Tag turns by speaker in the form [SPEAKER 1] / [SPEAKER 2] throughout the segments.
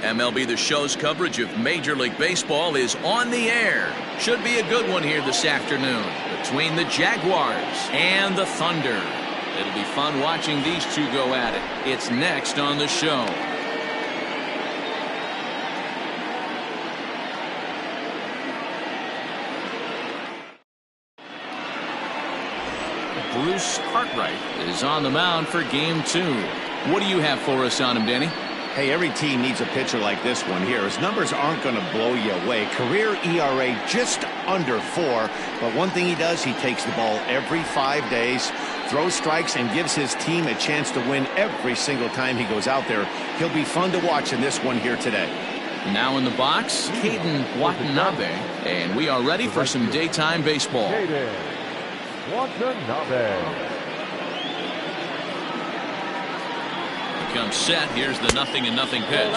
[SPEAKER 1] MLB The Show's coverage of Major League Baseball is on the air. Should be a good one here this afternoon between the Jaguars and the Thunder. It'll be fun watching these two go at it. It's next on the show. Bruce Cartwright is on the mound for game 2. What do you have for us on him, Danny?
[SPEAKER 2] Hey, every team needs a pitcher like this one here. His numbers aren't going to blow you away. Career ERA just under 4. But one thing he does, he takes the ball every 5 days, throws strikes, and gives his team a chance to win every single time he goes out there. He'll be fun to watch in this one here today.
[SPEAKER 1] Now in the box, Caden Watanabe. And we are ready for some daytime baseball.
[SPEAKER 3] Caden Watanabe.
[SPEAKER 1] Comes set. Here's the 0-0 pitch.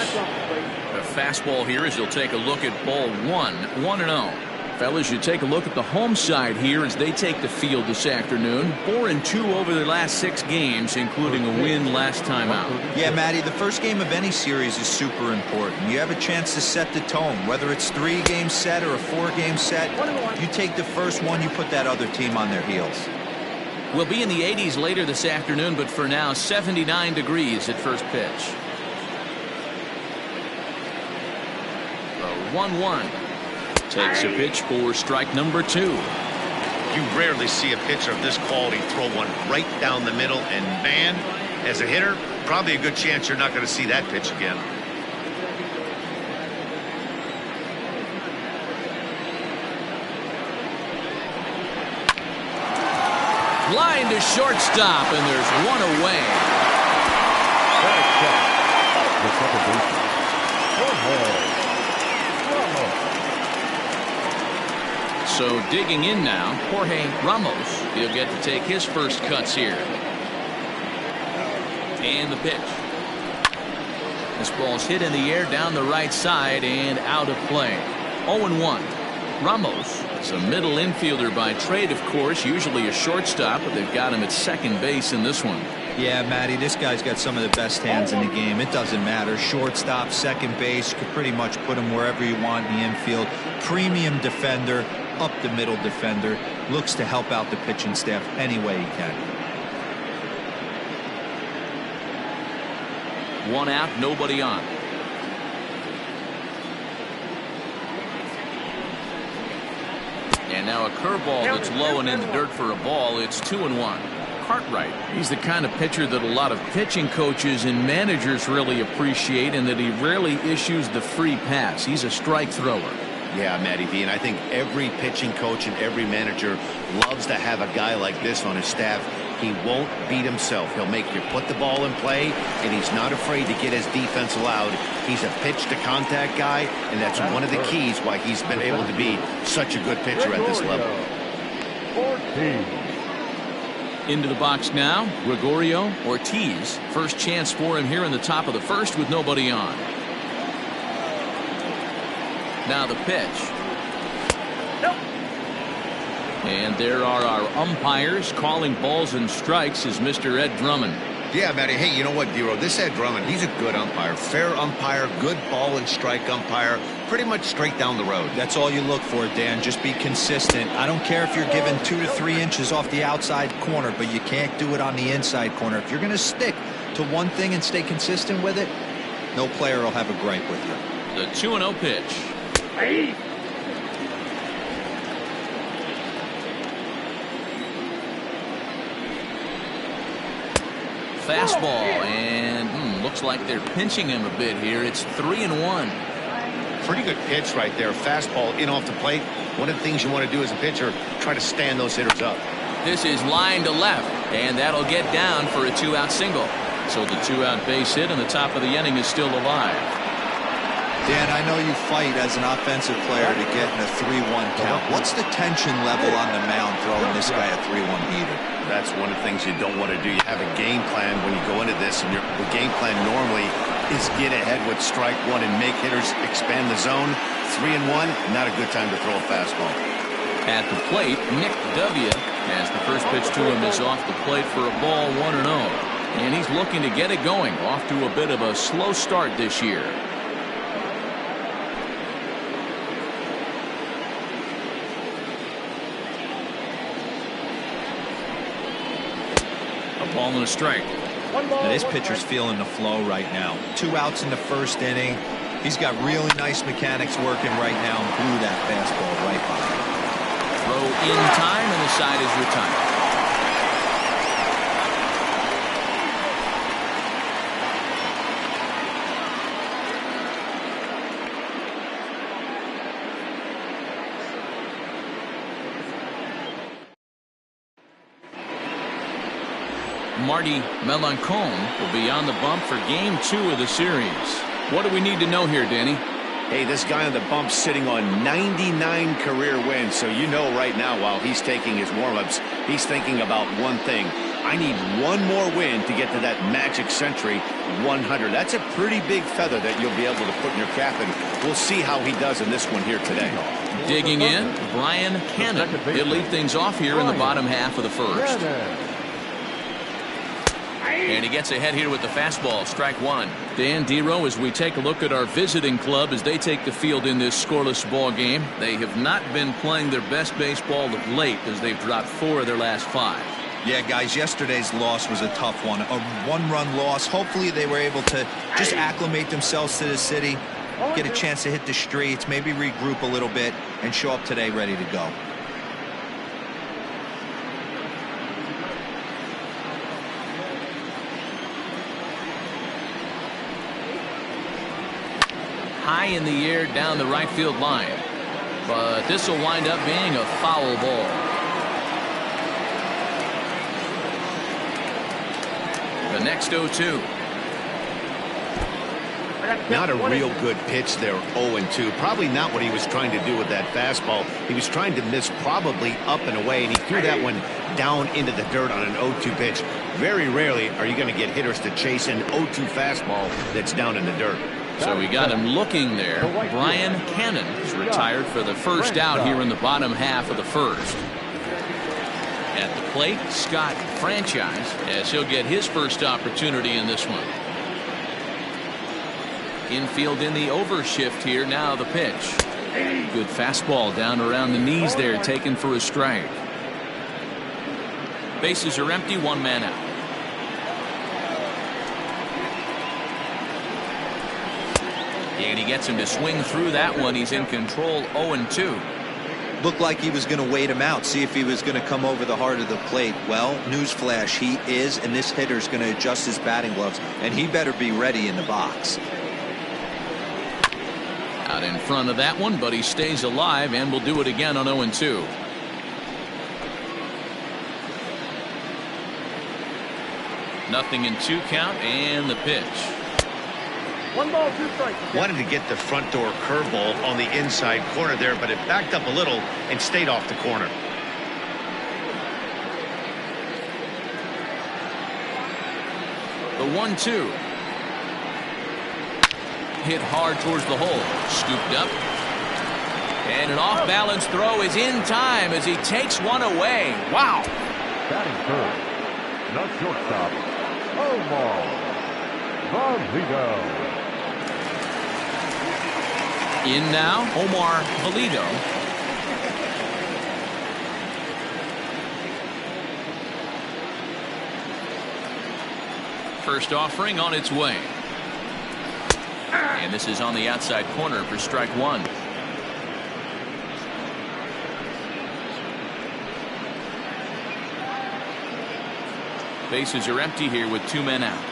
[SPEAKER 1] The fastball here as he'll take a look at ball 1-0. Fellas, you take a look at the home side here as they take the field this afternoon. 4-2 over their last 6 games, including a win last time out.
[SPEAKER 4] Yeah, Matty, the first game of any series is super important. You have a chance to set the tone, whether it's 3-game set or a 4-game set. You take the first one, you put that other team on their heels.
[SPEAKER 1] We'll be in the 80s later this afternoon, but for now 79 degrees at first pitch. The 1-1 takes a pitch for strike number 2.
[SPEAKER 2] You rarely see a pitcher of this quality throw one right down the middle, and man, as a hitter, probably a good chance you're not going to see that pitch again.
[SPEAKER 1] Line to shortstop, and there's one away. So digging in now, Jorge Ramos. He'll get to take his first cuts here. And the pitch. This ball's hit in the air down the right side and out of play. 0-1. Ramos is a middle infielder by trade, of course, usually a shortstop, but they've got him at second base in this one.
[SPEAKER 4] Yeah, Matty, this guy's got some of the best hands in the game. It doesn't matter. Shortstop, second base, you could pretty much put him wherever you want in the infield. Premium defender, up the middle defender, looks to help out the pitching staff any way he can.
[SPEAKER 1] 1 out, nobody on. And now a curveball that's low and in the dirt for a ball. It's 2-1. Cartwright, he's the kind of pitcher that a lot of pitching coaches and managers really appreciate, and that he rarely issues the free pass. He's a strike thrower.
[SPEAKER 2] Yeah, Matty V, and I think every pitching coach and every manager loves to have a guy like this on his staff. He won't beat himself. He'll make you put the ball in play, and he's not afraid to get his defense allowed. He's a pitch-to-contact guy, and that's one of the keys why he's been able to be such a good pitcher at this level.
[SPEAKER 3] 14.
[SPEAKER 1] Into the box now, Gregorio Ortiz. First chance for him here in the top of the first with nobody on. Now the pitch. And there are our umpires calling balls and strikes is Mr. Ed Drummond.
[SPEAKER 2] Yeah, Matty. Hey, you know what, Dero? This Ed Drummond, he's a good umpire. Fair umpire, good ball and strike umpire. Pretty much straight down the road.
[SPEAKER 4] That's all you look for, Dan. Just be consistent. I don't care if you're given 2 to 3 inches off the outside corner, but you can't do it on the inside corner. If you're going to stick to one thing and stay consistent with it, no player will have a gripe with you.
[SPEAKER 1] The 2-0 pitch.
[SPEAKER 3] Hey.
[SPEAKER 1] Fastball, and looks like they're pinching him a bit here. It's 3-1.
[SPEAKER 2] Pretty good pitch right there. Fastball in off the plate. One of the things you want to do as a pitcher, try to stand those hitters up.
[SPEAKER 1] This is line to left, and that'll get down for a 2-out single. So the 2-out base hit, and the top of the inning is still alive.
[SPEAKER 4] Dan, I know you fight as an offensive player to get in a 3-1 count. What's the tension level on the mound throwing this guy a 3-1 heater?
[SPEAKER 2] That's one of the things you don't want to do. You have a game plan when you go into this, and the game plan normally is get ahead with strike one and make hitters expand the zone. 3-1, not a good time to throw a fastball.
[SPEAKER 1] At the plate, Nick Duvia, as the first pitch to him is off the plate for a ball, 1-0. And he's looking to get it going, off to a bit of a slow start this year. Ball and a strike.
[SPEAKER 4] Now, this pitcher's feeling the flow right now. 2 outs in the first inning. He's got really nice mechanics working right now and blew that fastball right by.
[SPEAKER 1] Throw in time, and the side is retired. Marty Melancon will be on the bump for game 2 of the series. What do we need to know here, Danny?
[SPEAKER 2] Hey, this guy on the bump sitting on 99 career wins, so you know right now while he's taking his warm-ups, he's thinking about one thing. I need one more win to get to that magic century 100. That's a pretty big feather that you'll be able to put in your cap, and we'll see how he does in this one here today.
[SPEAKER 1] Digging in, Brian Cannon. He'll lead things off here in the bottom half of the first. And he gets ahead here with the fastball, strike 1. Dan Dero, as we take a look at our visiting club as they take the field in this scoreless ball game, they have not been playing their best baseball of late as they've dropped 4 of their last 5.
[SPEAKER 4] Yeah, guys, yesterday's loss was a tough one. A 1-run loss. Hopefully they were able to just acclimate themselves to the city, get a chance to hit the streets, maybe regroup a little bit, and show up today ready to go.
[SPEAKER 1] High in the air down the right field line, but this will wind up being a foul ball. The next 0-2.
[SPEAKER 2] Not a real good pitch there, 0-2. Probably not what he was trying to do with that fastball. He was trying to miss probably up and away, and he threw that one down into the dirt on an 0-2 pitch. Very rarely are you going to get hitters to chase an 0-2 fastball that's down in the dirt.
[SPEAKER 1] So we got him looking there. Brian Cannon is retired for the first out here in the bottom half of the first. At the plate, Scott Franchise, as he'll get his first opportunity in this one. Infield in the overshift here. Now the pitch. Good fastball down around the knees there, taken for a strike. Bases are empty, 1 man out. And he gets him to swing through that one. He's in control, 0-2.
[SPEAKER 4] Looked like he was going to wait him out, see if he was going to come over the heart of the plate. Well, newsflash, he is, and this hitter's going to adjust his batting gloves, and he better be ready in the box.
[SPEAKER 1] Out in front of that one, but he stays alive and will do it again on 0-2. Nothing in 2 count, and the pitch.
[SPEAKER 3] 1 ball, 2 strikes.
[SPEAKER 2] Wanted to get the front door curveball on the inside corner there, but it backed up a little and stayed off the corner.
[SPEAKER 1] The 1-2. Hit hard towards the hole. Scooped up. And an off-balance throw is in time as he takes one away. Wow.
[SPEAKER 3] Batting third, the shortstop, Omar Valido.
[SPEAKER 1] In now, Omar Valido. First offering on its way. And this is on the outside corner for strike 1. Bases are empty here with 2 men out.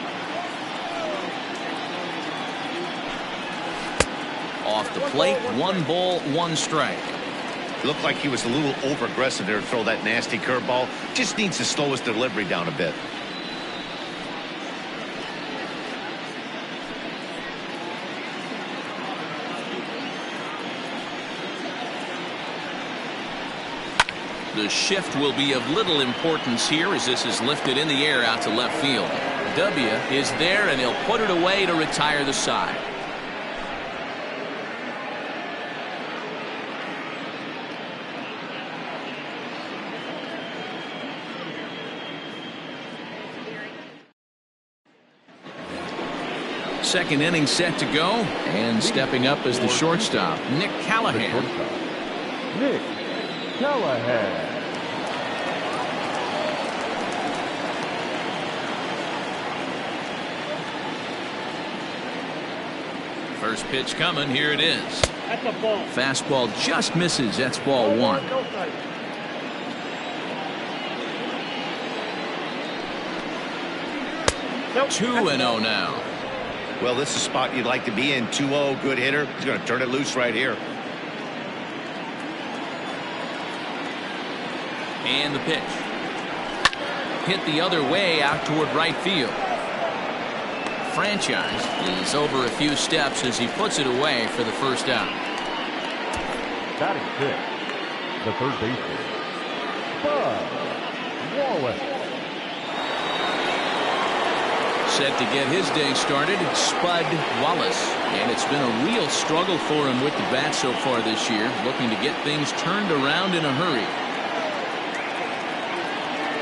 [SPEAKER 1] Off the plate, 1 ball, 1 strike.
[SPEAKER 2] Looked like he was a little over-aggressive there to throw that nasty curveball. Just needs to slow his delivery down a bit.
[SPEAKER 1] The shift will be of little importance here as this is lifted in the air out to left field. W is there, and he'll put it away to retire the side. Second inning set to go, and stepping up as the shortstop, Nick Callahan.
[SPEAKER 3] Nick Callahan.
[SPEAKER 1] First pitch coming. Here it is.
[SPEAKER 3] That's a ball.
[SPEAKER 1] Fastball just misses. That's ball one.
[SPEAKER 3] No strike.
[SPEAKER 1] 2-0 now.
[SPEAKER 2] Well, this is a spot you'd like to be in. 2-0, good hitter. He's going to turn it loose right here.
[SPEAKER 1] And the pitch. Hit the other way out toward right field. Franchise is over a few steps as he puts it away for the first out.
[SPEAKER 3] Batting fifth, the third baseman, Bud Wallace.
[SPEAKER 1] Set to get his day started, Spud Wallace. And it's been a real struggle for him with the bat so far this year, looking to get things turned around in a hurry.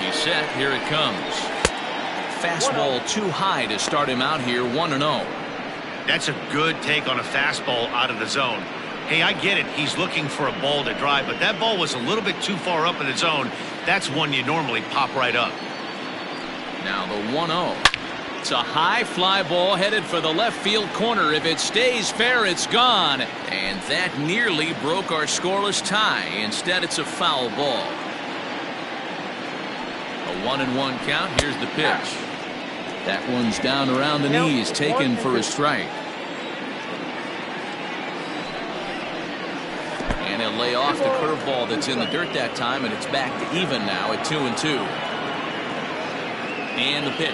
[SPEAKER 1] He's set. Here it comes. Fastball too high to start him out here. 1-0.
[SPEAKER 2] That's a good take on a fastball out of the zone. Hey, I get it. He's looking for a ball to drive, but that ball was a little bit too far up in the zone. That's one you normally pop right up.
[SPEAKER 1] Now the 1-0. It's a high fly ball headed for the left field corner. If it stays fair, it's gone. And that nearly broke our scoreless tie. Instead, it's a foul ball. A 1-1 count. Here's the pitch. That one's down around the knees, taken for a strike. And he'll lay off the curveball that's in the dirt that time, and it's back to even now at 2-2. And the pitch.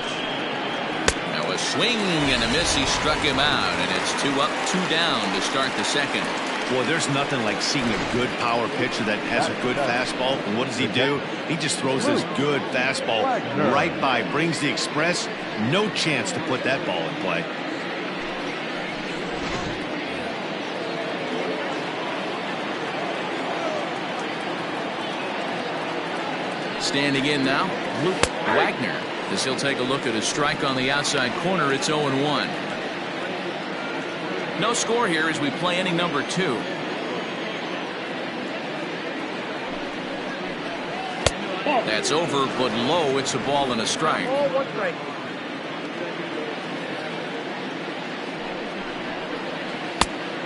[SPEAKER 1] Now a swing and a miss. He struck him out, and it's 2 up, 2 down to start the second.
[SPEAKER 2] Boy, there's nothing like seeing a good power pitcher that has a good fastball. And what does he do? He just throws this good fastball right by, brings the express. No chance to put that ball in play.
[SPEAKER 1] Standing in now, Luke Wagner, as he'll take a look at a strike on the outside corner. It's 0-1. No score here as we play inning number 2. That's over, but low. It's a ball and a strike.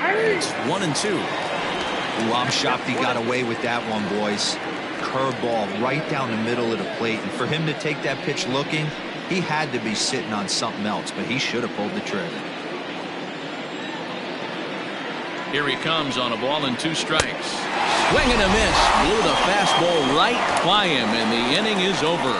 [SPEAKER 1] It's 1-2.
[SPEAKER 4] Ooh, I'm shocked he got away with that one, boys. Curveball right down the middle of the plate, and for him to take that pitch looking, he had to be sitting on something else, but he should have pulled the trigger.
[SPEAKER 1] Here he comes on a ball and 2 strikes. Swing and a miss. Blew the fastball right by him, and the inning is over.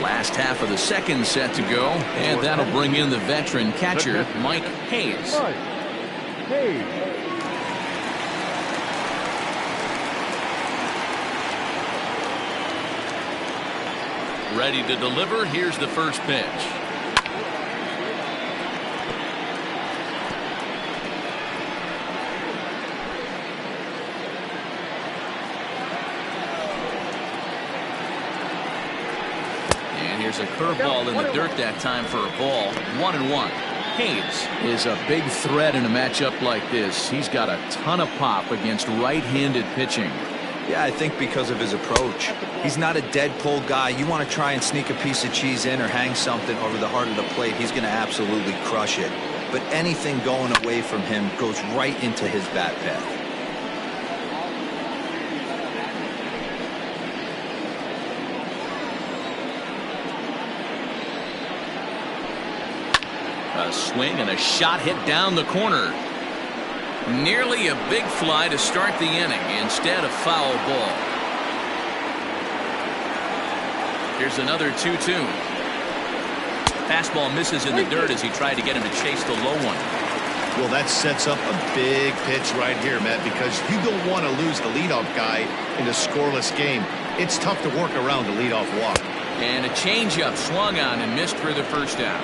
[SPEAKER 1] Last half of the second set to go, and that'll bring in the veteran catcher, Mike Hayes. Ready to deliver. Here's the first pitch. And here's a curveball in the dirt that time for a ball. 1-1. Hayes is a big threat in a matchup like this. He's got a ton of pop against right-handed pitching.
[SPEAKER 4] Yeah, I think because of his approach. He's not a dead pull guy. You want to try and sneak a piece of cheese in or hang something over the heart of the plate, he's going to absolutely crush it. But anything going away from him goes right into his bat path.
[SPEAKER 1] A swing and a shot hit down the corner. Nearly a big fly to start the inning. Instead, a foul ball. Here's another 2-2. Fastball misses in the dirt as he tried to get him to chase the low one.
[SPEAKER 2] Well, that sets up a big pitch right here, Matt, because you don't want to lose the leadoff guy in a scoreless game. It's tough to work around the leadoff walk.
[SPEAKER 1] And a changeup swung on and missed for the first out.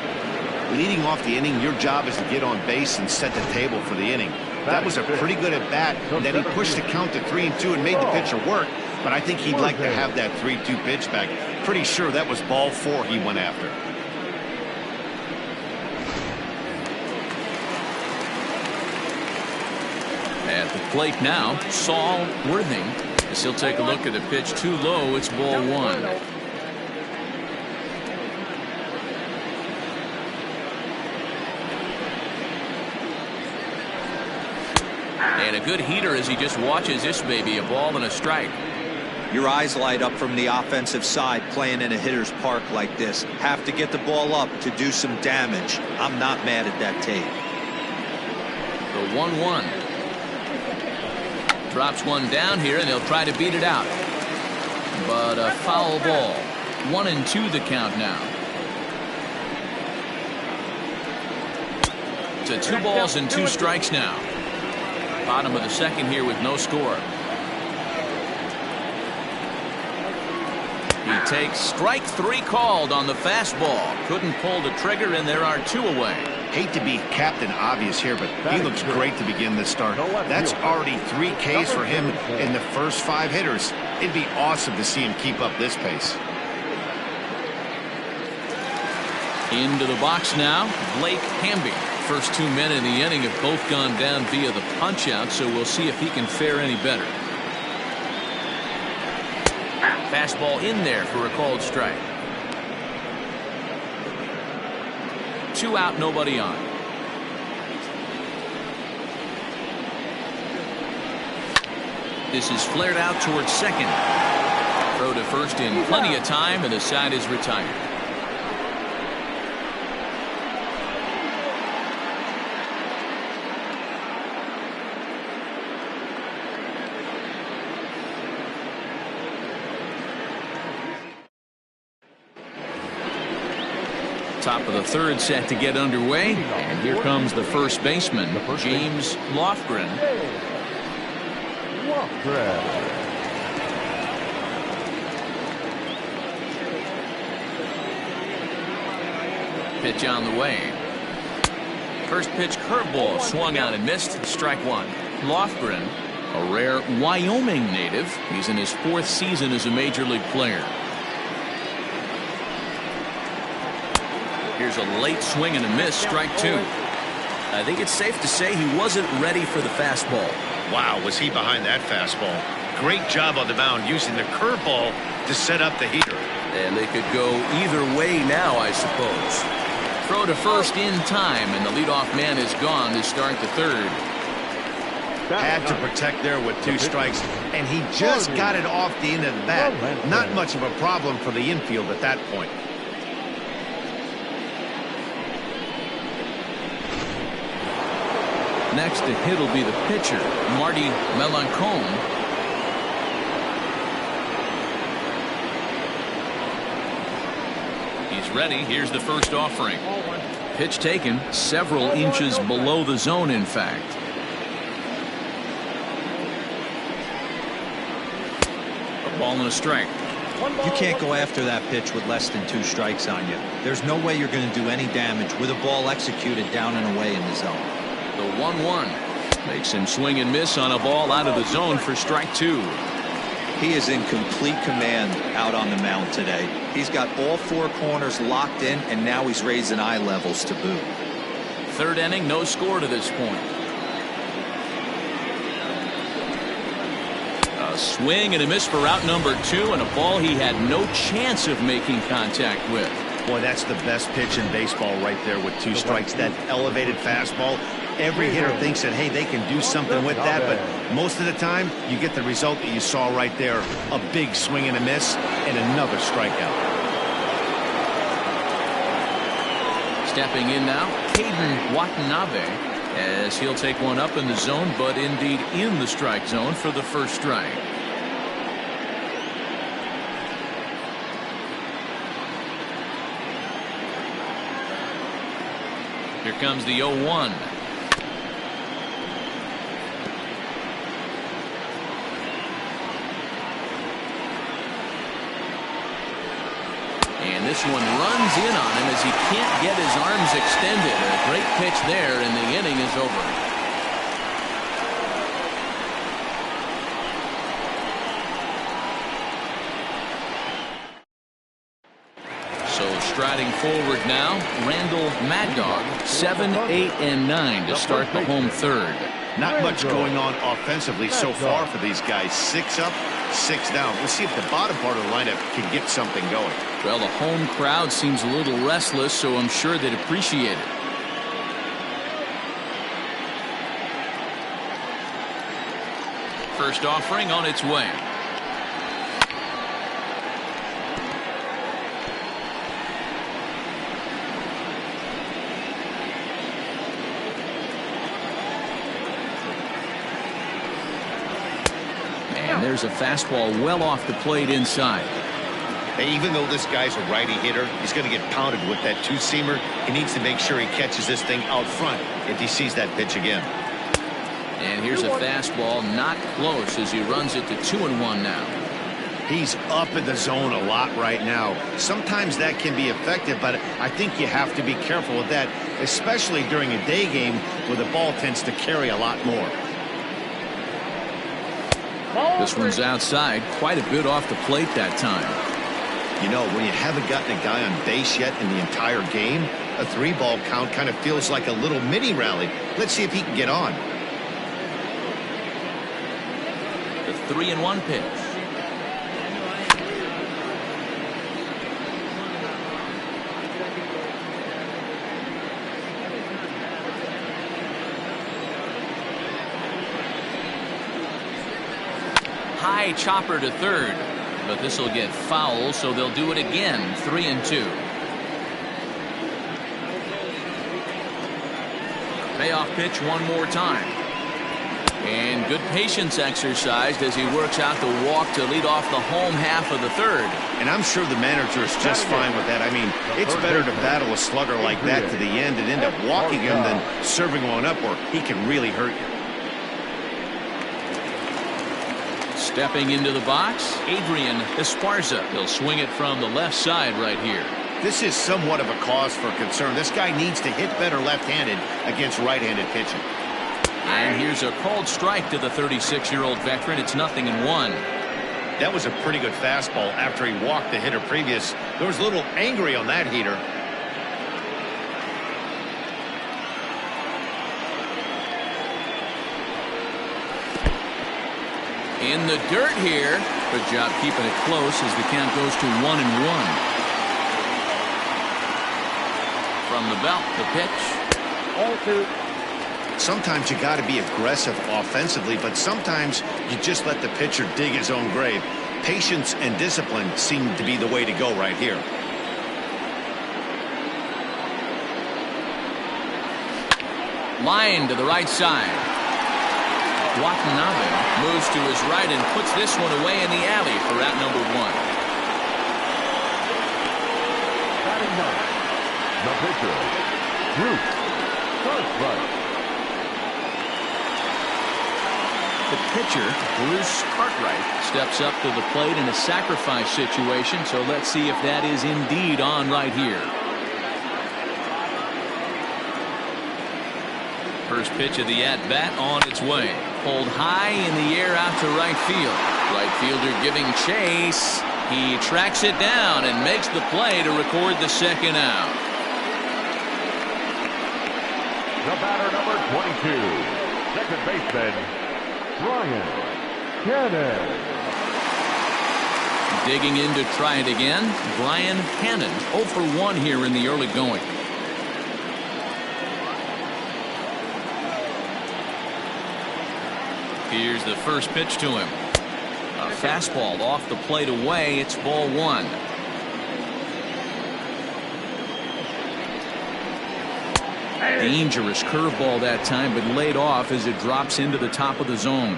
[SPEAKER 2] Leading off the inning, your job is to get on base and set the table for the inning. That was a pretty good at bat, and then he pushed the count to 3-2 and made the pitcher work. But I think he'd like to have that 3-2 pitch back. Pretty sure that was ball 4 he went after.
[SPEAKER 1] At the plate now, Saul Worthing. As he'll take a look at the pitch too low. It's ball one. And a good heater as he just watches this baby. A ball and a strike.
[SPEAKER 4] Your eyes light up from the offensive side playing in a hitter's park like this. Have to get the ball up to do some damage. I'm not mad at that tape.
[SPEAKER 1] The 1-1. Drops one down here, and they'll try to beat it out. But a foul ball. 1-2 the count now. To 2 balls and 2 strikes now. Bottom of the second here with no score. He takes strike 3 called on the fastball. Couldn't pull the trigger, and there are 2 away.
[SPEAKER 2] Hate to be Captain Obvious here, but he looks great to begin this start. That's already 3 Ks for him in the first 5 hitters. It'd be awesome to see him keep up this pace.
[SPEAKER 1] Into the box now, Blake Hamby. First 2 men in the inning have both gone down via the punch-out, so we'll see if he can fare any better. Fastball in there for a called strike. 2 out, nobody on. This is flared out towards second. Throw to first in plenty of time, and the side is retired. Top of the third set to get underway, and here comes the first baseman, James Lofgren. Pitch on the way. First pitch curveball swung out and missed. Strike 1. Lofgren, a rare Wyoming native. He's in his 4th season as a major league player. Here's a late swing and a miss. Strike 2. I think it's safe to say he wasn't ready for the fastball.
[SPEAKER 2] Wow, was he behind that fastball. Great job on the mound using the curveball to set up the heater.
[SPEAKER 1] And they could go either way now, I suppose. Throw to first in time, and the leadoff man is gone to start the third.
[SPEAKER 2] Had to protect there with 2 strikes, and he just got it off the end of the bat. Not much of a problem for the infield at that point.
[SPEAKER 1] Next to hit will be the pitcher, Marty Melancon. He's ready. Here's the first offering. Pitch taken several inches below the zone, in fact. A ball and a strike.
[SPEAKER 4] You can't go after that pitch with less than 2 strikes on you. There's no way you're going to do any damage with a ball executed down and away in the zone.
[SPEAKER 1] The 1-1 makes him swing and miss on a ball out of the zone for strike 2.
[SPEAKER 4] He is in complete command out on the mound today. He's got all 4 corners locked in, and now he's raising eye levels to boot.
[SPEAKER 1] Third inning, no score to this point. A swing and a miss for out number 2, and a ball he had no chance of making contact with.
[SPEAKER 2] Boy, that's the best pitch in baseball right there with 2 strikes. That elevated fastball. Every hitter thinks that, hey, they can do something with that, but most of the time you get the result that you saw right there. A big swing and a miss and another strikeout.
[SPEAKER 1] Stepping in now, Caden Watanabe, as he'll take one up in the zone, but indeed in the strike zone for the first strike. Here comes the 0-1. And this one runs in on him as he can't get his arms extended. A great pitch there, and the inning is over. So striding forward now, Randall Mad Dog, 7, 8, and 9 to start the home third.
[SPEAKER 2] Not much going on offensively so far for these guys. 6 up, 6 down. We'll see if the bottom part of the lineup can get something going.
[SPEAKER 1] Well, the home crowd seems a little restless, so I'm sure they'd appreciate it. First offering on its way. And there's a fastball well off the plate inside.
[SPEAKER 2] Hey, even though this guy's a righty hitter, he's going to get pounded with that two-seamer. He needs to make sure he catches this thing out front if he sees that pitch again.
[SPEAKER 1] And here's a fastball not close as he runs it to 2-1 now.
[SPEAKER 2] He's up in the zone a lot right now. Sometimes that can be effective, but I think you have to be careful with that, especially during a day game where the ball tends to carry a lot more.
[SPEAKER 1] This one's outside, quite a bit off the plate that time.
[SPEAKER 2] You know, when you haven't gotten a guy on base yet in the entire game, a 3-ball count kind of feels like a little mini rally. Let's see if he can get on.
[SPEAKER 1] The 3-1 pitch. High chopper to third, but this will get foul, so they'll do it again. 3-2. Payoff pitch one more time. And good patience exercised as he works out the walk to lead off the home half of the third.
[SPEAKER 2] And I'm sure the manager is just fine with that. I mean, it's better to battle a slugger like that to the end and end up walking him than serving one up where he can really hurt you.
[SPEAKER 1] Stepping into the box, Adrian Esparza. He'll swing it from the left side right here.
[SPEAKER 2] This is somewhat of a cause for concern. This guy needs to hit better left-handed against right-handed pitching.
[SPEAKER 1] And here's a called strike to the 36-year-old veteran. It's 0-1.
[SPEAKER 2] That was a pretty good fastball after he walked the hitter previous. There was a little angry on that heater.
[SPEAKER 1] In the dirt here. Good job keeping it close as the count goes to 1-1. From the belt, the pitch.
[SPEAKER 3] 0-2.
[SPEAKER 2] Sometimes you got to be aggressive offensively, but sometimes you just let the pitcher dig his own grave. Patience and discipline seem to be the way to go right here.
[SPEAKER 1] Line to the right side. Watanabe moves to his right and puts this one away in the alley for out number 1.
[SPEAKER 3] Batting ninth, the pitcher, Bruce Cartwright.
[SPEAKER 1] The pitcher, Bruce Cartwright, steps up to the plate in a sacrifice situation, so let's see if that is indeed on right here. First pitch of the at-bat on its way. Pulled high in the air out to right field. Right fielder giving chase. He tracks it down and makes the play to record the second out.
[SPEAKER 3] The batter, number 22, second baseman, Brian Cannon.
[SPEAKER 1] Digging in to try it again, Brian Cannon. 0 for 1 here in the early going. Here's the first pitch to him. A fastball off the plate away. It's ball 1. Dangerous curveball that time, but laid off as it drops into the top of the zone.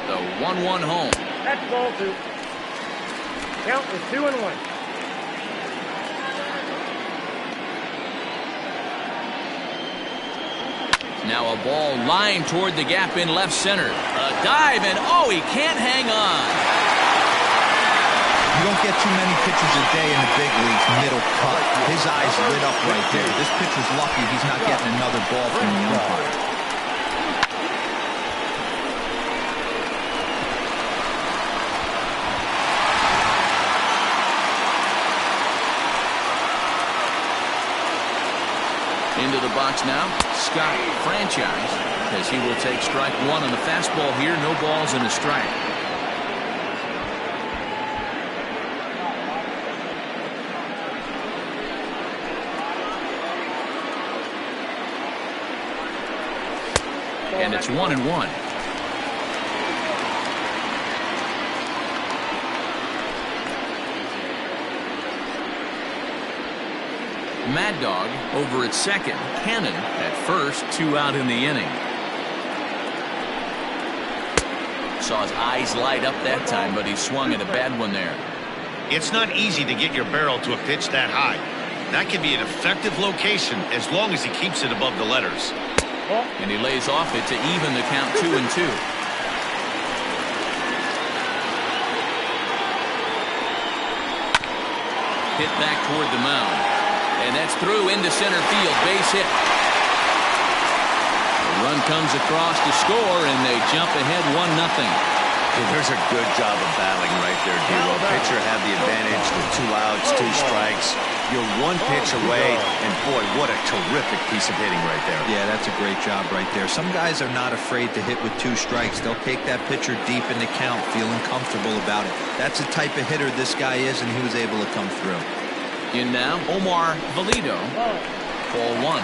[SPEAKER 1] The 1-1 home.
[SPEAKER 5] That's ball 2. Count is 2-1.
[SPEAKER 1] Now a ball lined toward the gap in left center. A dive, and oh, he can't hang on.
[SPEAKER 4] You don't get too many pitchers a day in the big leagues middle cut. His eyes lit up right there. This pitcher's lucky he's not getting another ball from the umpire.
[SPEAKER 1] Into the box now, Scott Franchise. as he will take strike one on the fastball here. No balls and a strike. And it's 1-1. Mad Dog over at second. Cannon at first. 2 out in the inning. Saw his eyes light up that time, but he swung at a bad one there.
[SPEAKER 2] It's not easy to get your barrel to a pitch that high. That can be an effective location as long as he keeps it above the letters.
[SPEAKER 1] And he lays off it to even the count 2-2. Hit back toward the mound. And that's through into center field. Base hit. The run comes across to score, and they jump ahead 1-0.
[SPEAKER 2] There's a good job of battling right there, Dero. Pitcher had the advantage with 2 outs, 2 strikes. You're 1 pitch away, and boy, what a terrific piece of hitting right there.
[SPEAKER 4] Yeah, that's a great job right there. Some guys are not afraid to hit with 2 strikes. They'll take that pitcher deep in the count, feeling comfortable about it. That's the type of hitter this guy is, and he was able to come through.
[SPEAKER 1] In now, Omar Valido. Ball 1.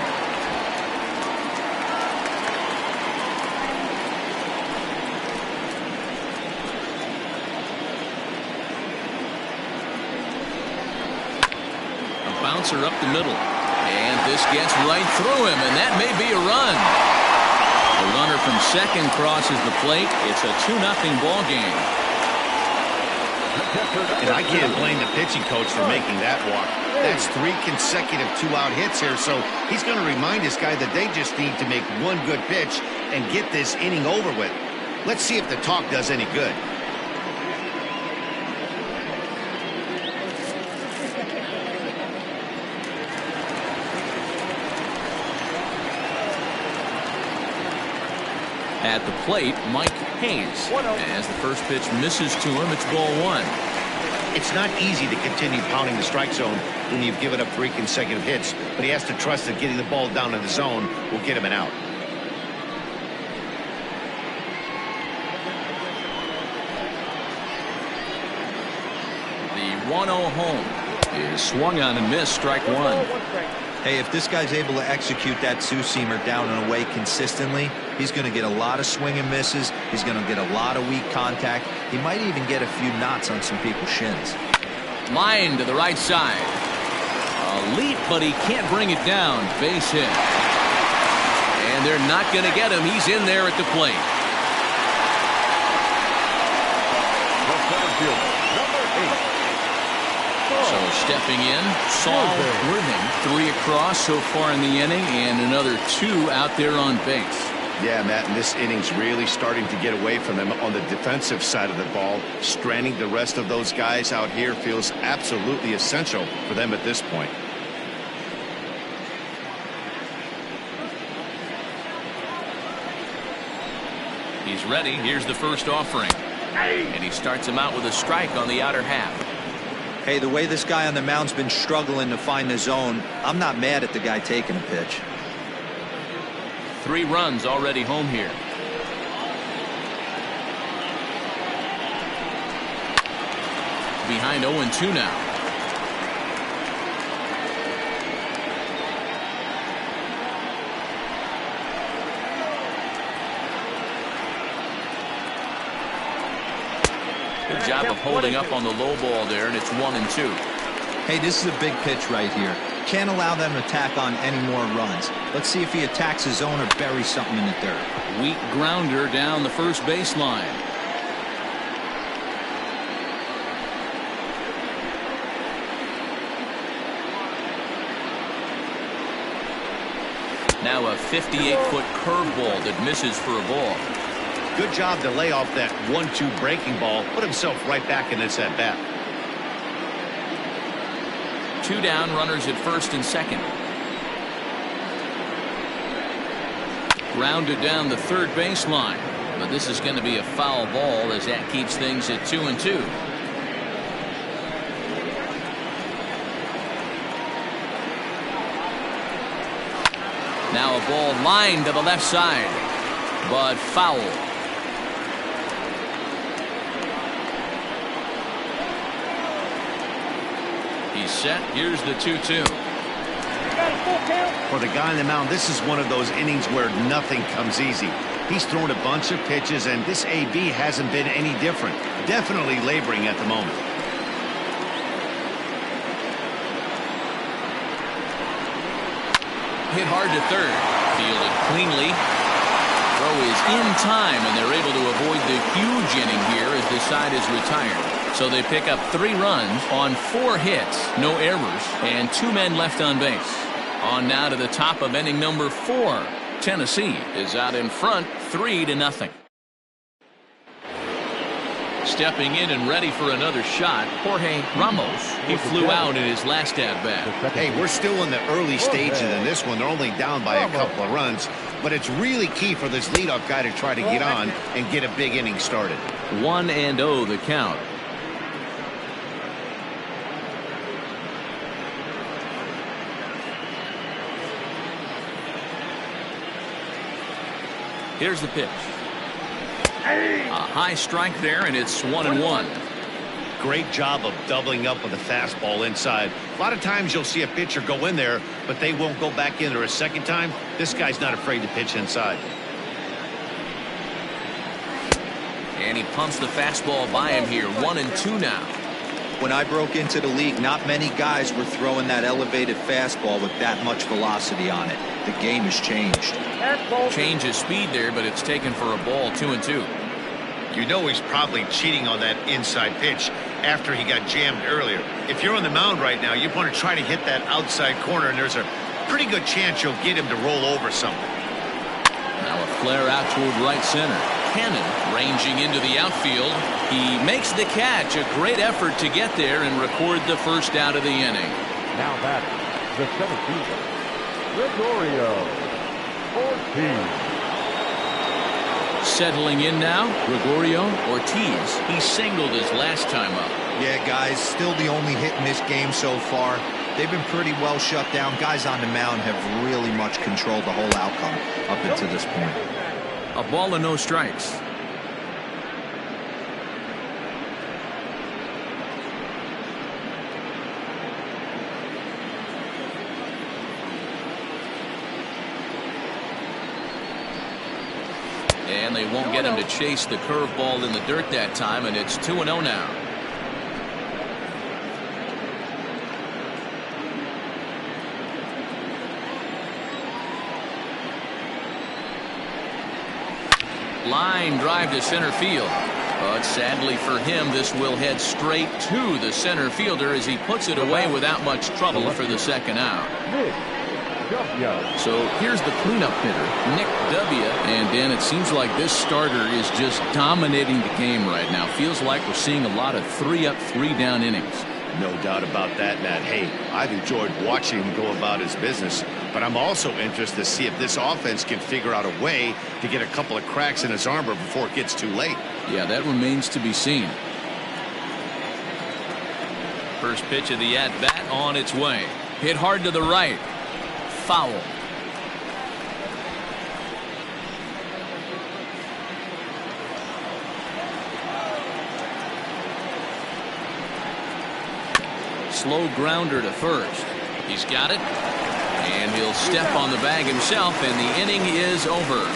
[SPEAKER 1] Bouncer up the middle, and this gets right through him, and that may be a run. The runner from second crosses the plate. It's a 2-0 ball game.
[SPEAKER 2] And I can't blame the pitching coach for making that walk. That's 3 consecutive 2-out hits here, so he's going to remind this guy that they just need to make 1 good pitch and get this inning over with. Let's see if the talk does any good.
[SPEAKER 1] At the plate, Mike Hayes. As the first pitch misses to him, it's ball 1.
[SPEAKER 2] It's not easy to continue pounding the strike zone when you've given up 3 consecutive hits, but he has to trust that getting the ball down in the zone will get him an out.
[SPEAKER 1] The 1-0 home is swung on and missed. Strike 1.
[SPEAKER 4] Hey, if this guy's able to execute that 2-seamer down and away consistently, he's going to get a lot of swing and misses. He's going to get a lot of weak contact. He might even get a few knots on some people's shins.
[SPEAKER 1] Line to the right side. A leap, but he can't bring it down. Base hit. And they're not going to get him. He's in there at the plate.
[SPEAKER 3] The center fielder, number 8.
[SPEAKER 1] So stepping in, Saul Worthing. 3 across so far in the inning, and another 2 out there on base.
[SPEAKER 2] Yeah, Matt, and this inning's really starting to get away from them on the defensive side of the ball. Stranding the rest of those guys out here feels absolutely essential for them at this point.
[SPEAKER 1] He's ready. Here's the first offering. And he starts him out with a strike on the outer half.
[SPEAKER 4] Hey, the way this guy on the mound's been struggling to find the zone, I'm not mad at the guy taking a pitch.
[SPEAKER 1] 3 runs already home here. Behind 0-2 now. Good job of holding up on the low ball there, and it's 1-2.
[SPEAKER 4] Hey, this is a big pitch right here. Can't allow them to tack on any more runs. Let's see if he attacks his zone or buries something in the dirt.
[SPEAKER 1] Weak grounder down the first baseline. Now a 58-foot curveball that misses for a ball.
[SPEAKER 2] Good job to lay off that 1-2 breaking ball. Put himself right back in this at bat.
[SPEAKER 1] 2 down, runners at first and second. Grounded down the third baseline, but this is going to be a foul ball as that keeps things at 2-2. Now a ball lined to the left side. but foul. He's set. Here's the 2-2.
[SPEAKER 2] For the guy on the mound, this is one of those innings where nothing comes easy. He's thrown a bunch of pitches, and this AB hasn't been any different. Definitely laboring at the moment.
[SPEAKER 1] Hit hard to third. Fielded cleanly. Throw is in time, and they're able to avoid the huge inning here as the side is retired. So they pick up 3 runs on 4 hits, no errors, and 2 men left on base. On now to the top of inning number 4. Tennessee is out in front 3-0. Stepping in and ready for another shot, Jorge Ramos. He flew out in his last at-bat.
[SPEAKER 2] Hey, we're still in the early stages in this one. They're only down by a couple of runs, but it's really key for this leadoff guy to try to get on and get a big inning started.
[SPEAKER 1] 1-0 the count. Here's the pitch. A high strike there, and it's 1-1.
[SPEAKER 2] Great job of doubling up with a fastball inside. A lot of times you'll see a pitcher go in there, but they won't go back in there a second time. This guy's not afraid to pitch inside.
[SPEAKER 1] And he pumps the fastball by him here. 1-2 now.
[SPEAKER 4] When I broke into the league, not many guys were throwing that elevated fastball with that much velocity on it. The game has changed.
[SPEAKER 1] Change of speed there, but it's taken for a ball. 2-2.
[SPEAKER 2] You know he's probably cheating on that inside pitch after he got jammed earlier. If you're on the mound right now, you want to try to hit that outside corner, and there's a pretty good chance you'll get him to roll over something.
[SPEAKER 1] Now a flare out toward right center. Cannon ranging into the outfield. He makes the catch. A great effort to get there and record the first out of the inning.
[SPEAKER 3] Now batting, the center fielder, Gregorio Ortiz.
[SPEAKER 1] Settling in now, Gregorio Ortiz. He singled his last time up.
[SPEAKER 4] Yeah, guys, still the only hit in this game so far. They've been pretty well shut down. Guys on the mound have really much controlled the whole outcome up until this point.
[SPEAKER 1] A ball and no strikes. And they won't get him to chase the curveball in the dirt that time, and it's 2-0 now. Line drive to center field. But sadly for him, this will head straight to the center fielder as he puts it away without much trouble for the second out. So here's the cleanup hitter, Nick W. And Dan, it seems like this starter is just dominating the game right now. Feels like we're seeing a lot of 3-up, 3-down innings.
[SPEAKER 2] No doubt about that, Matt. Hey, I've enjoyed watching him go about his business, but I'm also interested to see if this offense can figure out a way to get a couple of cracks in his armor before it gets too late.
[SPEAKER 1] Yeah, that remains to be seen. First pitch of the at-bat on its way. Hit hard to the right. Foul. Slow grounder to first. He's got it. And he'll step on the bag himself, and the inning is over.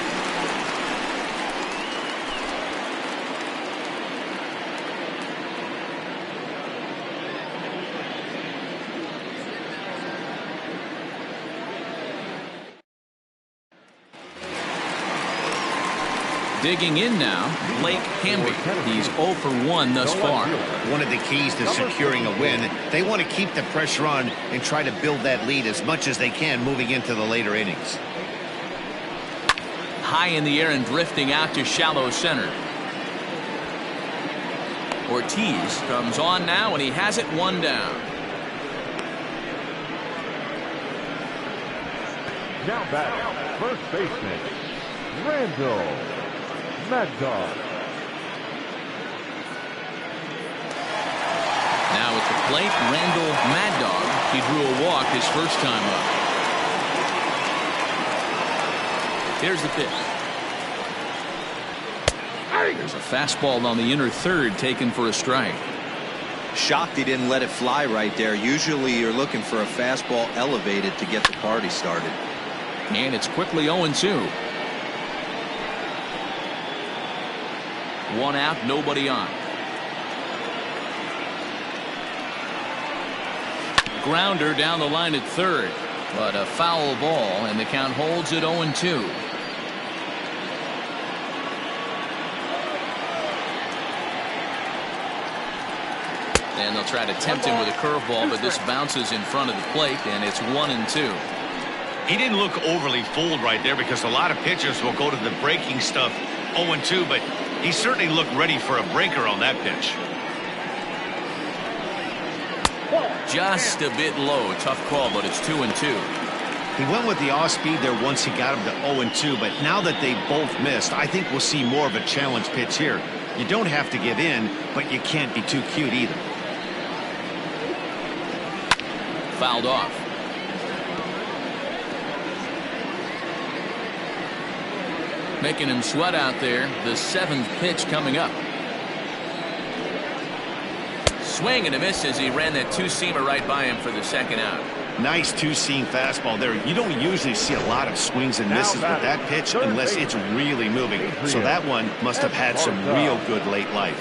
[SPEAKER 1] Digging in now, Blake Hamby. He's 0 for 1 thus far.
[SPEAKER 2] One of the keys to securing a win, they want to keep the pressure on and try to build that lead as much as they can moving into the later innings.
[SPEAKER 1] High in the air and drifting out to shallow center. Ortiz comes on now, and he has it 1 down.
[SPEAKER 3] Now back, first baseman, Randall Mad Dog.
[SPEAKER 1] Now at the plate, Randall Mad Dog. He drew a walk his first time up. Here's the pitch. There's a fastball on the inner third taken for a strike.
[SPEAKER 4] Shocked he didn't let it fly right there. Usually you're looking for a fastball elevated to get the party started.
[SPEAKER 1] And it's quickly 0-2. One out, nobody on. Grounder down the line at third, but a foul ball, and the count holds at 0-2. And they'll try to tempt him with a curveball, but this bounces in front of the plate, and it's 1-2.
[SPEAKER 2] He didn't look overly fooled right there because a lot of pitchers will go to the breaking stuff 0-2, but he certainly looked ready for a breaker on that pitch.
[SPEAKER 1] Just a bit low. Tough call, but it's 2-2.
[SPEAKER 2] He went with the off speed there once he got him to 0-2, but now that they both missed, I think we'll see more of a challenge pitch here. You don't have to give in, but you can't be too cute either.
[SPEAKER 1] Fouled off. Making him sweat out there. The seventh pitch coming up. Swing and a miss as he ran that two-seamer right by him for the second out.
[SPEAKER 2] Nice two-seam fastball there. You don't usually see a lot of swings and misses with that pitch unless it's really moving. So that one must have had some real good late life.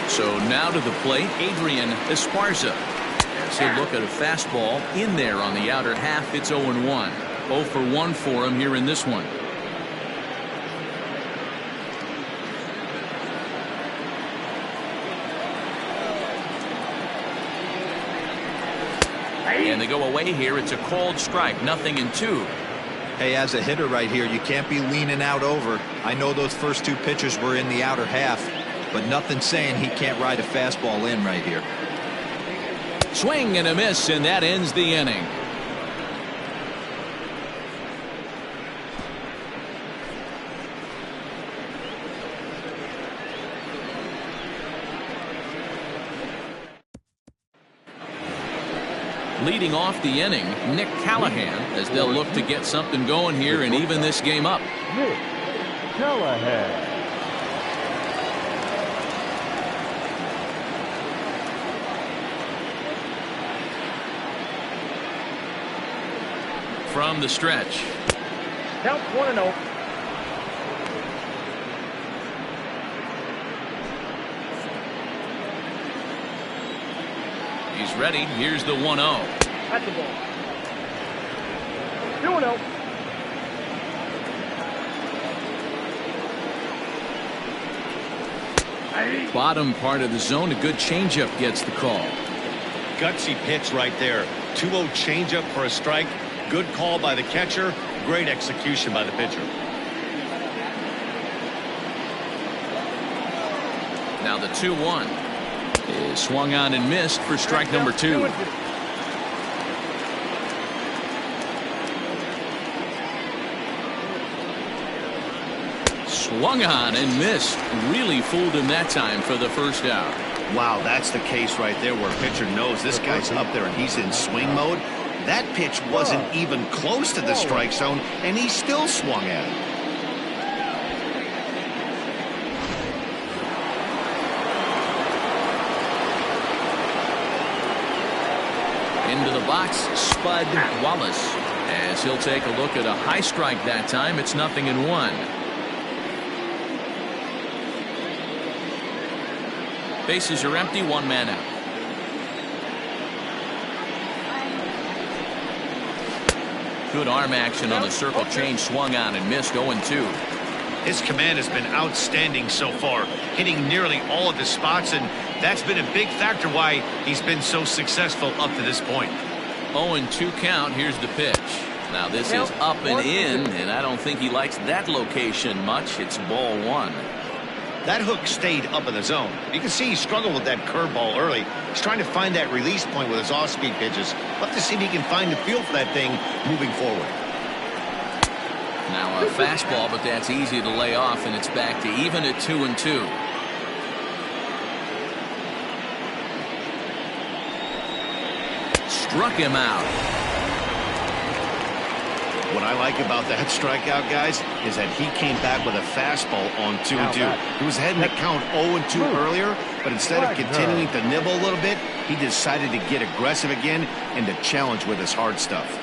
[SPEAKER 1] So now to the plate, Adrian Esparza. As he'll look at a fastball in there on the outer half, it's 0-1. 0 for 1 for him here in this one. And they go away here. It's a called strike. 0-2.
[SPEAKER 4] Hey, as a hitter right here, you can't be leaning out over. I know those first two pitches were in the outer half, but nothing saying he can't ride a fastball in right here.
[SPEAKER 1] Swing and a miss, and that ends the inning. Leading off the inning, Nick Callahan, as they'll look to get something going here and even this game up.
[SPEAKER 3] Nick Callahan.
[SPEAKER 1] From the stretch.
[SPEAKER 5] Count 1-0.
[SPEAKER 1] He's ready. Here's the 1-0.
[SPEAKER 5] That's the ball. 2-0.
[SPEAKER 1] Bottom part of the zone. A good changeup gets the call.
[SPEAKER 2] Gutsy pitch right there. 2-0 changeup for a strike. Good call by the catcher. Great execution by the pitcher.
[SPEAKER 1] Now the 2-1 is swung on and missed for strike number 2. Swung on and missed. Really fooled him that time for the first out.
[SPEAKER 2] Wow, that's the case right there where a pitcher knows this guy's up there and he's in swing mode. That pitch wasn't even close to the strike zone, and he still swung at it.
[SPEAKER 1] Into the box, Spud Wallace. As he'll take a look at a high strike that time, it's 0-1. Bases are empty, one man out. Good arm action on the circle change, swung on and missed. 0-2.
[SPEAKER 2] His command has been outstanding so far, hitting nearly all of his spots, and that's been a big factor why he's been so successful up to this point.
[SPEAKER 1] 0-2 count. Here's the pitch. Now this is up and in, and I don't think he likes that location much. It's ball 1.
[SPEAKER 2] That hook stayed up in the zone. You can see he struggled with that curveball early. He's trying to find that release point with his off-speed pitches. We'll have to see if he can find the feel for that thing moving forward.
[SPEAKER 1] Now a fastball, but that's easy to lay off, and it's back to even at 2-2. Struck him out.
[SPEAKER 2] What I like about that strikeout, guys, is that he came back with a fastball on 2-2. He was heading to count 0-2 earlier, but instead of continuing to nibble a little bit, he decided to get aggressive again and to challenge with his hard stuff.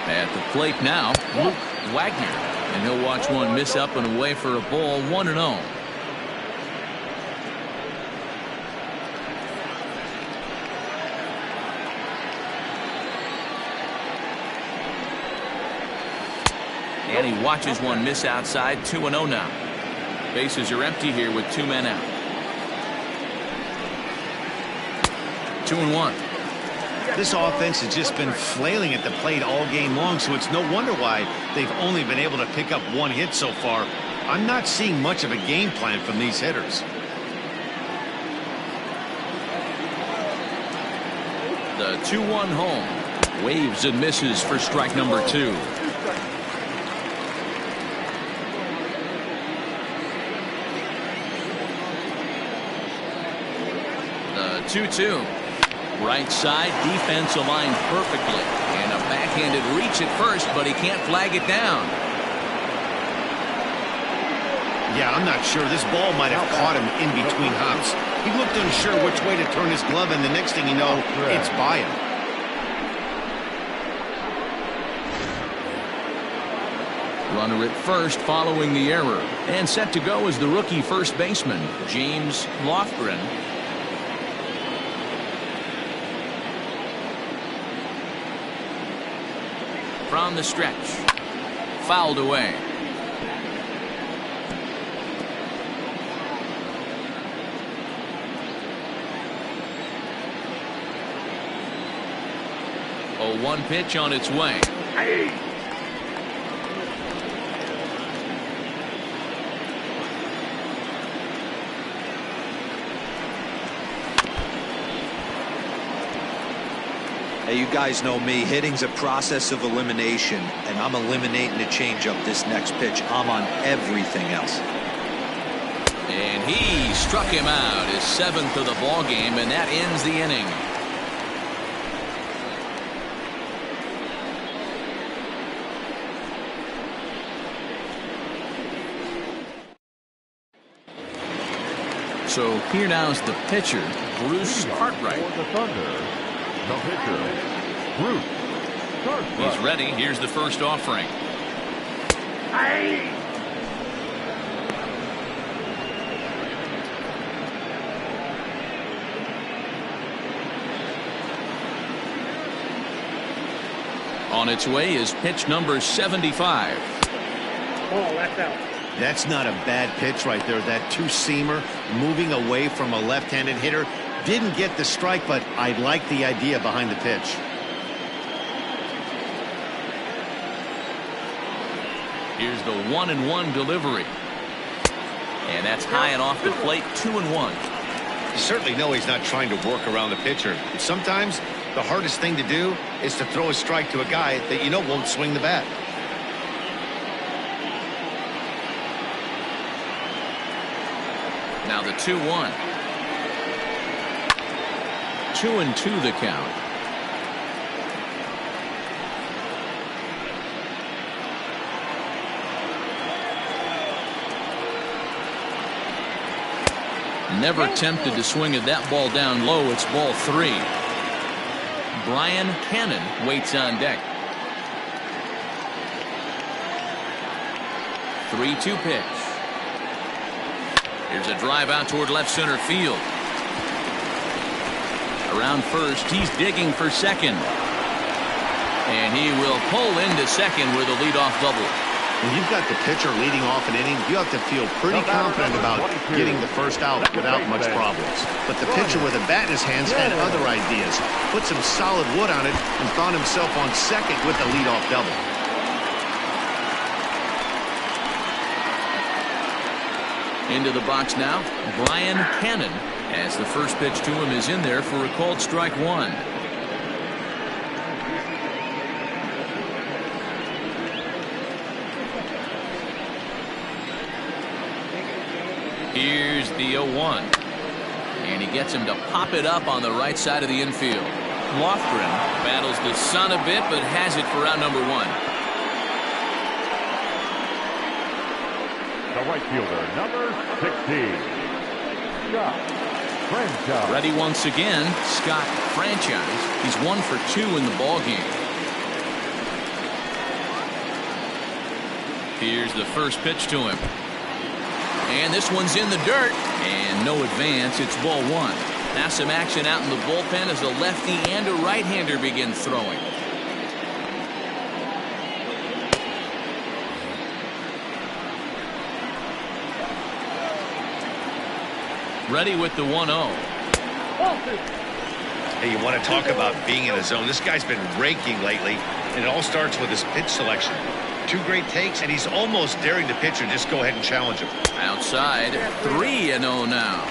[SPEAKER 1] At the plate now, Luke Wagner. And he'll watch one miss up and away for a ball, 1-0. And he watches one miss outside, 2-0 now. Bases are empty here with 2 men out. 2-1.
[SPEAKER 2] This offense has just been flailing at the plate all game long, so it's no wonder why they've only been able to pick up 1 hit so far. I'm not seeing much of a game plan from these hitters.
[SPEAKER 1] The 2-1 home. Waves and misses for strike number 2. The 2-2. Right side, defense aligned perfectly. And a backhanded reach at first, but he can't flag it down.
[SPEAKER 2] Yeah, I'm not sure. This ball might have caught him in between hops. He looked unsure which way to turn his glove, and the next thing you know, it's by him.
[SPEAKER 1] Runner at first following the error. And set to go is the rookie first baseman, James Lofgren. From the stretch. Fouled away. A 1 pitch on its way.
[SPEAKER 5] Hey.
[SPEAKER 4] Hey, you guys know me. Hitting's a process of elimination, and I'm eliminating the changeup this next pitch. I'm on everything else.
[SPEAKER 1] And he struck him out, his 7th of the ball game, and that ends the inning. So here now's the pitcher, Bruce Cartwright.
[SPEAKER 3] For the Thunder, the pitcher, Bruce Cartwright.
[SPEAKER 1] He's ready. Here's the first offering.
[SPEAKER 5] Hey.
[SPEAKER 1] On its way is pitch number 75.
[SPEAKER 5] Ball, that's out.
[SPEAKER 2] That's not a bad pitch right there. That two-seamer moving away from a left-handed hitter. Didn't get the strike, but I like the idea behind the pitch.
[SPEAKER 1] Here's the 1-1 delivery. And that's high and off the plate, 2-1.
[SPEAKER 2] You certainly know he's not trying to work around the pitcher. Sometimes the hardest thing to do is to throw a strike to a guy that you know won't swing the bat.
[SPEAKER 1] Now the 2-1. 2-2 the count. Never tempted to swing at that ball down low. It's ball 3. Brian Cannon waits on deck. 3-2 pitch. Here's a drive out toward left center field. Around first, he's digging for second. And he will pull into second with a leadoff double.
[SPEAKER 2] When you've got the pitcher leading off an inning, you have to feel pretty confident about getting the first out without much problems. But the pitcher with a bat in his hands had other ideas. Put some solid wood on it and found himself on second with the leadoff double.
[SPEAKER 1] Into the box now, Brian Cannon, as the first pitch to him is in there for a called strike 1. Here's the 0-1. And he gets him to pop it up on the right side of the infield. Lofgren battles the sun a bit, but has it for out number 1.
[SPEAKER 3] The right fielder, number 16, Scott Franchise.
[SPEAKER 1] Ready once again, Scott Franchise. He's 1 for 2 in the ball game. Here's the first pitch to him. And this one's in the dirt. And no advance. It's ball 1. Now some action out in the bullpen as a lefty and a right-hander begin throwing. Ready with the 1-0.
[SPEAKER 2] Hey, you want to talk about being in a zone. This guy's been raking lately, and it all starts with his pitch selection. 2 great takes, and he's almost daring the pitcher just go ahead and challenge him.
[SPEAKER 1] Outside, 3-0 now.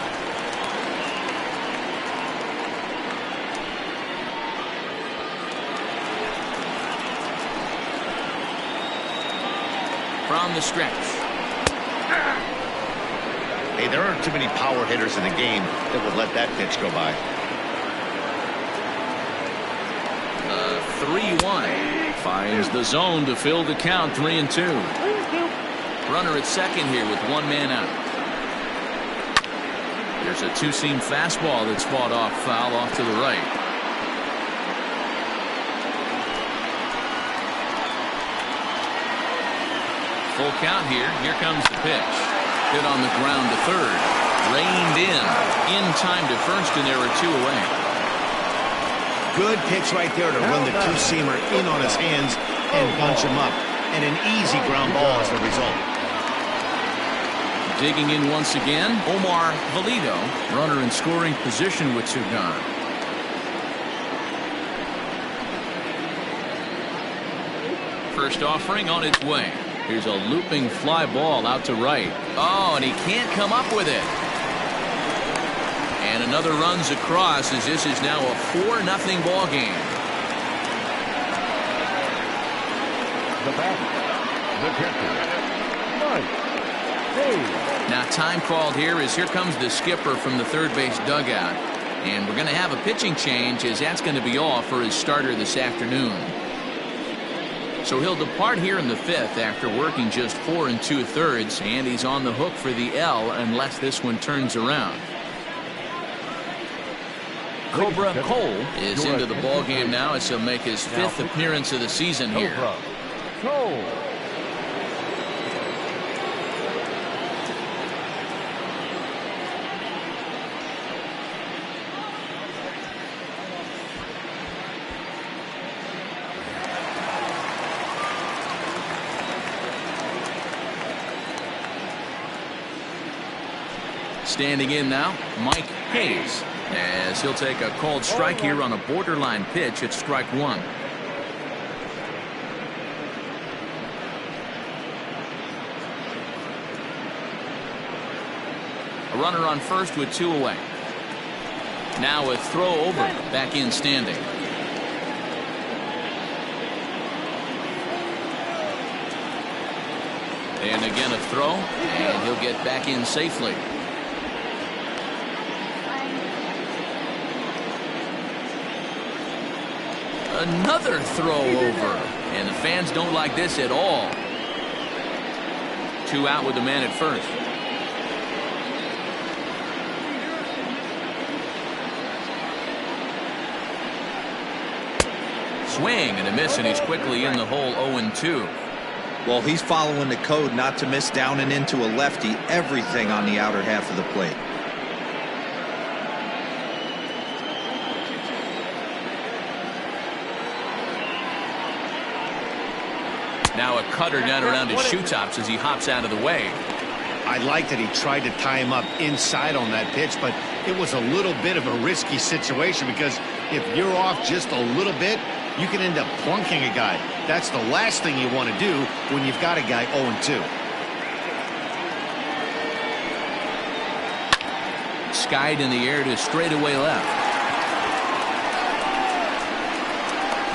[SPEAKER 1] From the stretch.
[SPEAKER 2] Hey, there aren't too many power hitters in the game that would let that pitch go by.
[SPEAKER 1] 3-1. Finds the zone to fill the count. 3-2. Runner at second here with 1 man out. There's a 2-seam fastball that's fought off foul off to the right. Full count here. Here comes the pitch. Hit on the ground to third. Reined in time to first, and there are 2 away.
[SPEAKER 2] Good pitch right there to run the 2-seamer in on his hands and bunch him up. And an easy ground ball as a result.
[SPEAKER 1] Digging in once again, Omar Valido. Runner in scoring position with 2 gone. First offering on its way. Here's a looping fly ball out to right. Oh, and he can't come up with it. And another runs across as this is now a 4-0 ball game.
[SPEAKER 3] The batter, the catcher, Mike Hayes.
[SPEAKER 1] Now time called here as here comes the skipper from the third base dugout. And we're going to have a pitching change as that's going to be all for his starter this afternoon. So he'll depart here in the 5th after working just 4 2/3, and he's on the hook for the L unless this one turns around. Cobra Cole is into the ball game now as he'll make his 5th appearance of the season here.
[SPEAKER 3] Cole.
[SPEAKER 1] Standing in now, Mike Hayes, as he'll take a called strike here on a borderline pitch at strike 1. A runner on first with 2 away. Now a throw over, back in standing. And again a throw, and he'll get back in safely. Another throw over, and the fans don't like this at all. 2 out with the man at first. Swing and a miss, and he's quickly in the hole. 0-2.
[SPEAKER 4] Well, he's following the code not to miss down and into a lefty. Everything on the outer half of the plate.
[SPEAKER 1] Now a cutter down around his shoe tops as he hops out of the way.
[SPEAKER 2] I like that he tried to tie him up inside on that pitch, but it was a little bit of a risky situation because if you're off just a little bit, you can end up plunking a guy. That's the last thing you want to do when you've got a guy 0-2.
[SPEAKER 1] Skied in the air to straightaway left.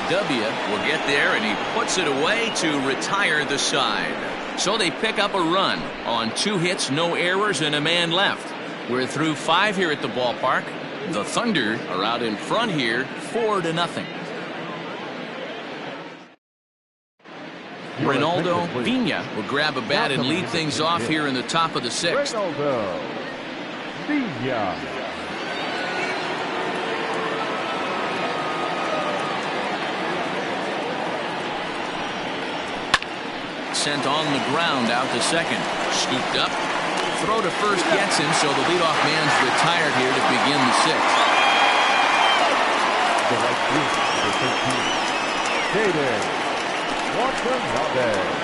[SPEAKER 1] W will get there, and he puts it away to retire the side. So they pick up a run on 2 hits, no errors, and a man left. We're through 5 here at the ballpark. The Thunder are out in front here, 4-0. Ronaldo Vina will grab a bat and lead things off here in the top of the 6th.
[SPEAKER 3] Ronaldo Vina.
[SPEAKER 1] Sent on the ground out to second. Scooped up. Throw to first gets him, so the leadoff man's retired here to begin the 6th.
[SPEAKER 3] The right field, number 13. Watanabe.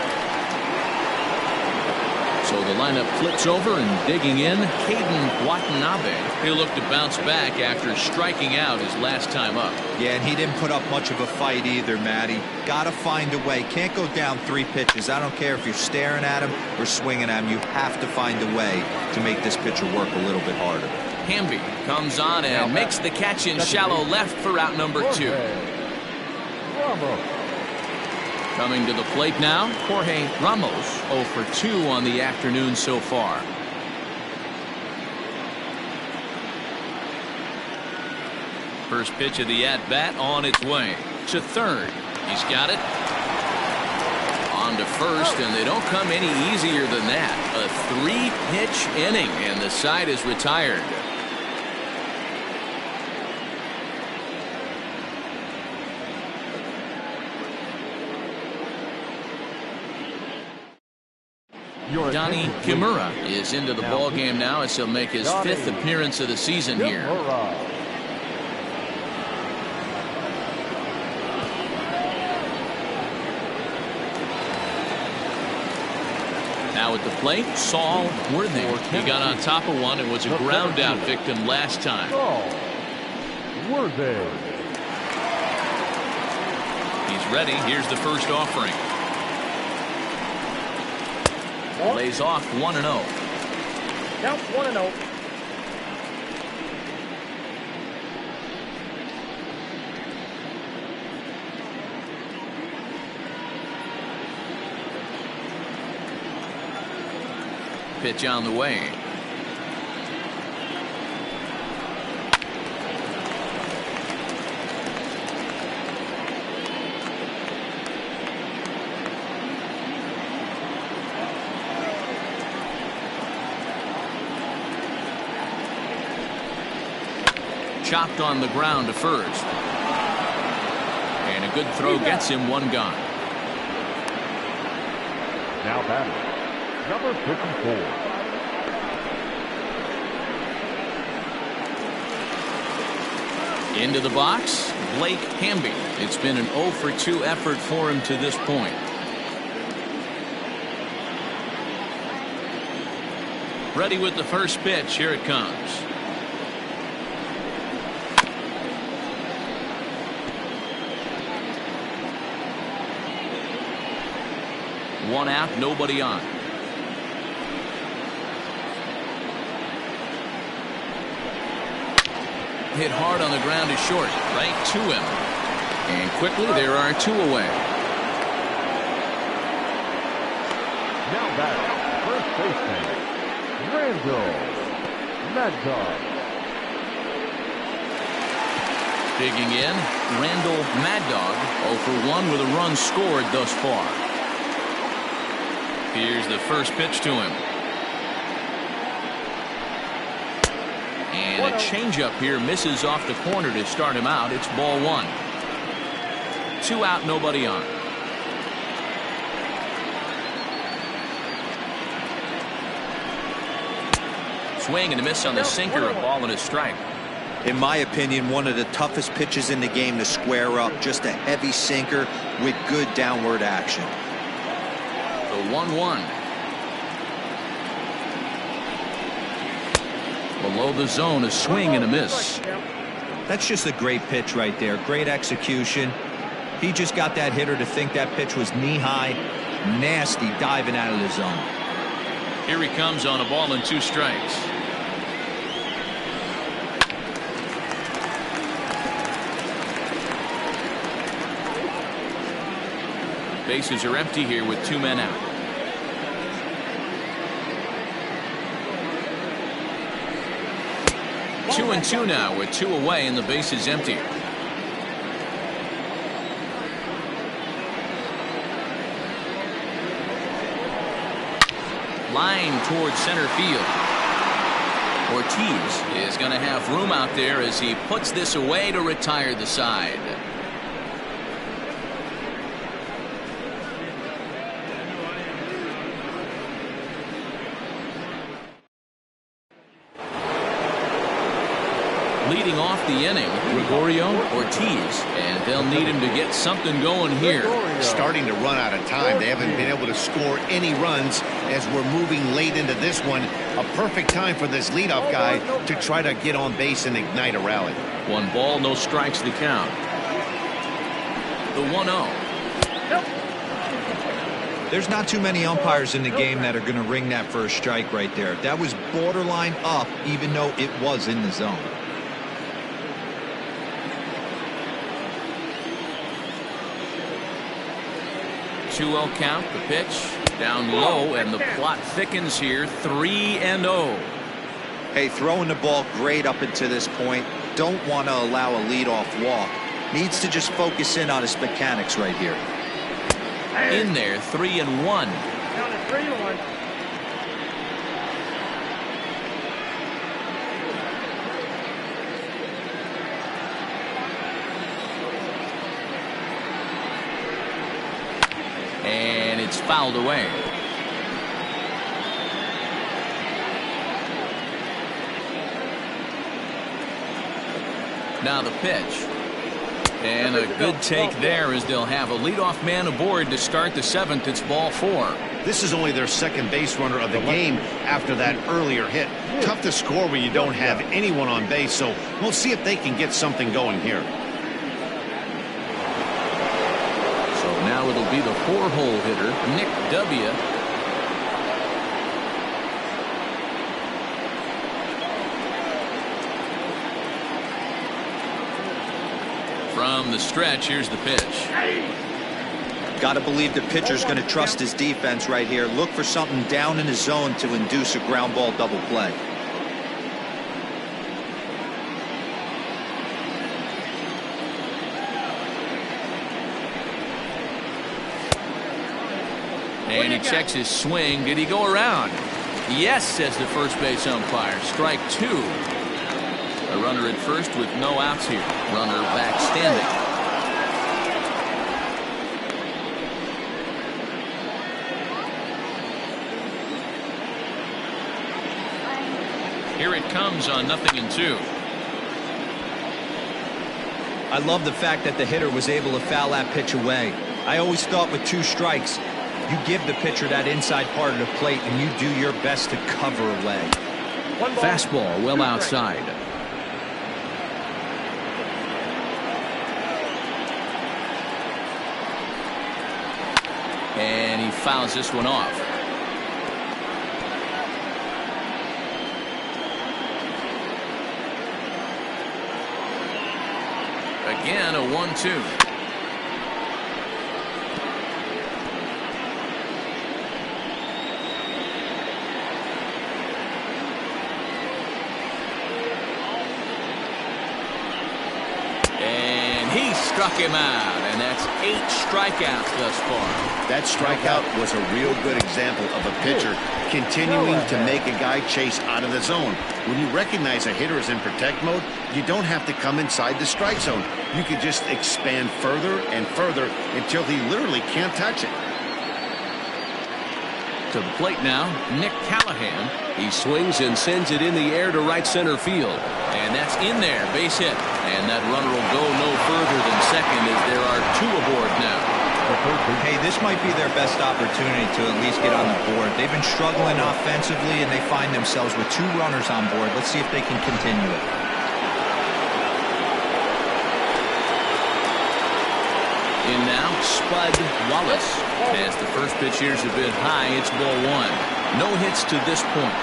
[SPEAKER 1] So the lineup flips over and digging in, Caden Watanabe. He'll look to bounce back after striking out his last time up.
[SPEAKER 4] Yeah, and he didn't put up much of a fight either, Matty. Got to find a way. Can't go down 3 pitches. I don't care if you're staring at him or swinging at him. You have to find a way to make this pitcher work a little bit harder.
[SPEAKER 1] Hamby comes on and makes the catch in shallow left for out number 2. Coming to the plate now, Jorge Ramos, 0 for 2 on the afternoon so far. First pitch of the at-bat on its way to third. He's got it. On to first, and they don't come any easier than that. A 3-pitch inning, and the side is retired. Donnie Kimura is into the ball game now as he'll make his 5th appearance of the season here. Now at the plate, Saul Worthing. He got on top of one and was a ground out victim last time.
[SPEAKER 3] Worthing.
[SPEAKER 1] He's ready. Here's the first offering. Lays off 1-0.
[SPEAKER 5] Count 1-0.
[SPEAKER 1] Pitch on the way. Chopped on the ground to first. And a good throw gets him 1 gone.
[SPEAKER 3] Now batting, number 54.
[SPEAKER 1] Into the box, Blake Hamby. It's been an 0 for 2 effort for him to this point. Ready with the first pitch. Here it comes. One out, nobody on. Hit hard on the ground to short, right to him. And quickly there are 2 away.
[SPEAKER 3] Now back, first baseman, Randall Maddox.
[SPEAKER 1] Digging in, Randall Maddog, 0 for 1 with a run scored thus far. Here's the first pitch to him. And a changeup here misses off the corner to start him out. It's ball 1. 2 out, nobody on. Swing and a miss on the sinker, a ball and a strike.
[SPEAKER 4] In my opinion, one of the toughest pitches in the game to square up. Just a heavy sinker with good downward action.
[SPEAKER 1] The 1-1. Below the zone, a swing and a miss.
[SPEAKER 4] That's just a great pitch right there. Great execution. He just got that hitter to think that pitch was knee-high. Nasty diving out of the zone.
[SPEAKER 1] Here he comes on a ball and 2 strikes. Bases are empty here with 2 men out. 2-2 now with 2 away and the base is empty. Line towards center field. Ortiz is going to have room out there as he puts this away to retire the side. Leading off the inning, Gregorio Ortiz, and they'll need him to get something going here.
[SPEAKER 2] Starting to run out of time. They haven't been able to score any runs as we're moving late into this one. A perfect time for this leadoff guy to try to get on base and ignite a rally.
[SPEAKER 1] 1 ball, no strikes the count. The 1-0.
[SPEAKER 4] There's not too many umpires in the game that are going to ring that for a strike right there. That was borderline up, even though it was in the zone.
[SPEAKER 1] 2-0 count. The pitch down low, and the plot thickens here. 3-0.
[SPEAKER 4] Hey, throwing the ball great up until this point. Don't want to allow a leadoff walk. Needs to just focus in on his mechanics right here.
[SPEAKER 1] In there, 3-1.
[SPEAKER 5] Count it 3-1.
[SPEAKER 1] And it's fouled away. Now the pitch. And a good take there as they'll have a leadoff man aboard to start the 7th. It's ball 4.
[SPEAKER 2] This is only their second base runner of the game after that earlier hit. Tough to score when you don't have anyone on base, so we'll see if they can get something going here.
[SPEAKER 1] So now it'll be the 4-hole hitter, Nick W. From the stretch, here's the pitch.
[SPEAKER 4] Got to believe the pitcher's going to trust his defense right here. Look for something down in his zone to induce a ground ball double play.
[SPEAKER 1] And he checks his swing. Did he go around? Yes, says the first base umpire. Strike 2. A runner at first with no outs here. Runner back standing. Here it comes on 0-2.
[SPEAKER 4] I love the fact that the hitter was able to foul that pitch away. I always thought with 2 strikes, you give the pitcher that inside part of the plate and you do your best to cover away.
[SPEAKER 1] Fastball well outside. And he fouls this one off. Again, a 1-2. And he struck him out, and that's 8 strikeouts thus far.
[SPEAKER 2] That strikeout was a real good example of a pitcher continuing to make a guy chase out of the zone. When you recognize a hitter is in protect mode, you don't have to come inside the strike zone. You can just expand further and further until he literally can't touch it.
[SPEAKER 1] To the plate now, Nick Callahan. He swings and sends it in the air to right center field. And that's in there, base hit. And that runner will go no further than second as there are 2 aboard now.
[SPEAKER 4] Hey, this might be their best opportunity to at least get on the board. They've been struggling offensively, and they find themselves with 2 runners on board. Let's see if they can continue it.
[SPEAKER 1] In now, Spud Wallace. As the first pitch here's a bit high, it's ball 1. No hits to this point.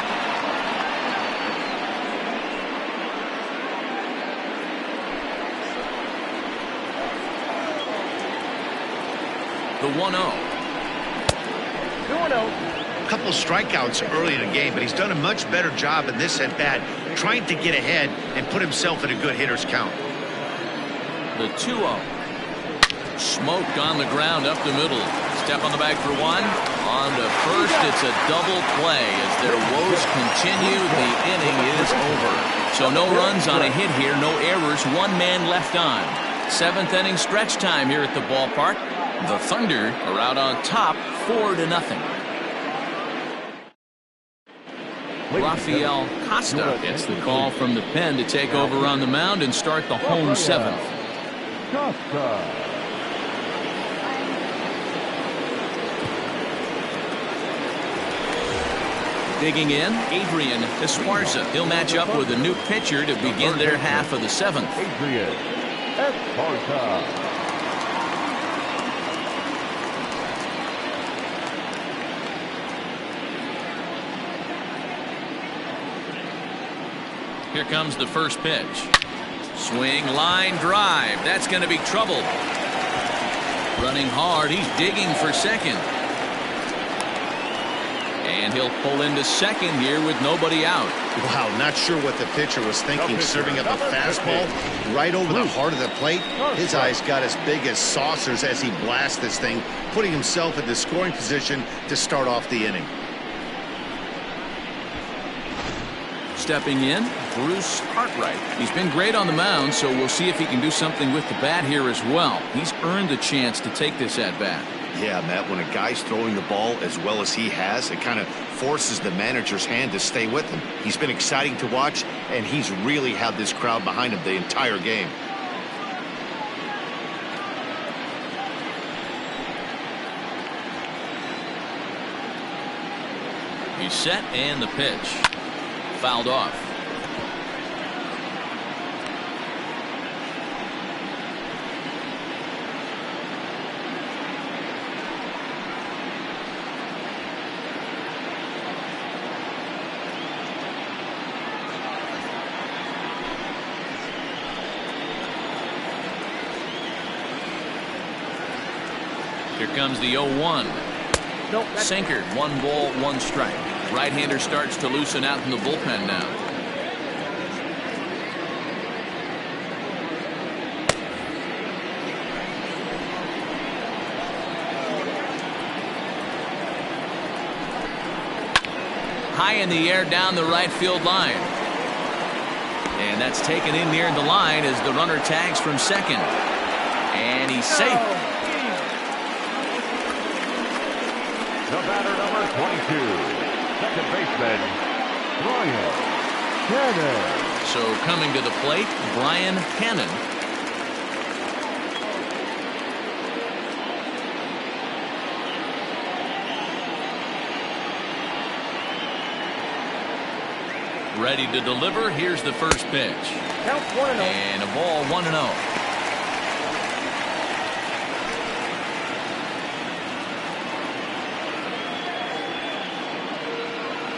[SPEAKER 1] The 1-0.
[SPEAKER 5] 2-0.
[SPEAKER 2] A couple strikeouts early in the game, but he's done a much better job in this at bat trying to get ahead and put himself in a good hitter's count.
[SPEAKER 1] The 2-0. Smoked on the ground up the middle. Step on the bag for one. On to first, it's a double play. As their woes continue, the inning is over. So no runs on a hit here, no errors, one man left on. 7th inning stretch time here at the ballpark. The Thunder are out on top 4-0. Rafael Costa gets the call from the pen to take over on the mound and start the home 7th. Digging in, Adrian Esparza. He'll match up with a new pitcher to begin their half of the 7th.
[SPEAKER 3] Adrian Esparza.
[SPEAKER 1] Here comes the first pitch. Swing, line drive. That's going to be trouble. Running hard. He's digging for second. And he'll pull into second here with nobody out.
[SPEAKER 2] Wow, not sure what the pitcher was thinking, serving up a fastball right over the heart of the plate. His eyes got as big as saucers as he blasts this thing, putting himself in the scoring position to start off the inning.
[SPEAKER 1] Stepping in, Bruce Cartwright. He's been great on the mound, so we'll see if he can do something with the bat here as well. He's earned a chance to take this at bat.
[SPEAKER 2] Yeah, Matt, when a guy's throwing the ball as well as he has, it kind of forces the manager's hand to stay with him. He's been exciting to watch, and he's really had this crowd behind him the entire game.
[SPEAKER 1] He's set, and the pitch. Fouled off. Here comes the 0-1.
[SPEAKER 5] Nope,
[SPEAKER 1] Sinker, 1 ball, 1 strike. Right-hander starts to loosen out in the bullpen now. High in the air down the right field line. And that's taken in near the line as the runner tags from second. And he's safe.
[SPEAKER 3] The batter, number 22, second baseman, Brian Cannon.
[SPEAKER 1] So coming to the plate, Brian Cannon. Ready to deliver. Here's the first pitch.
[SPEAKER 5] Count 1-0.
[SPEAKER 1] And a ball, 1-0.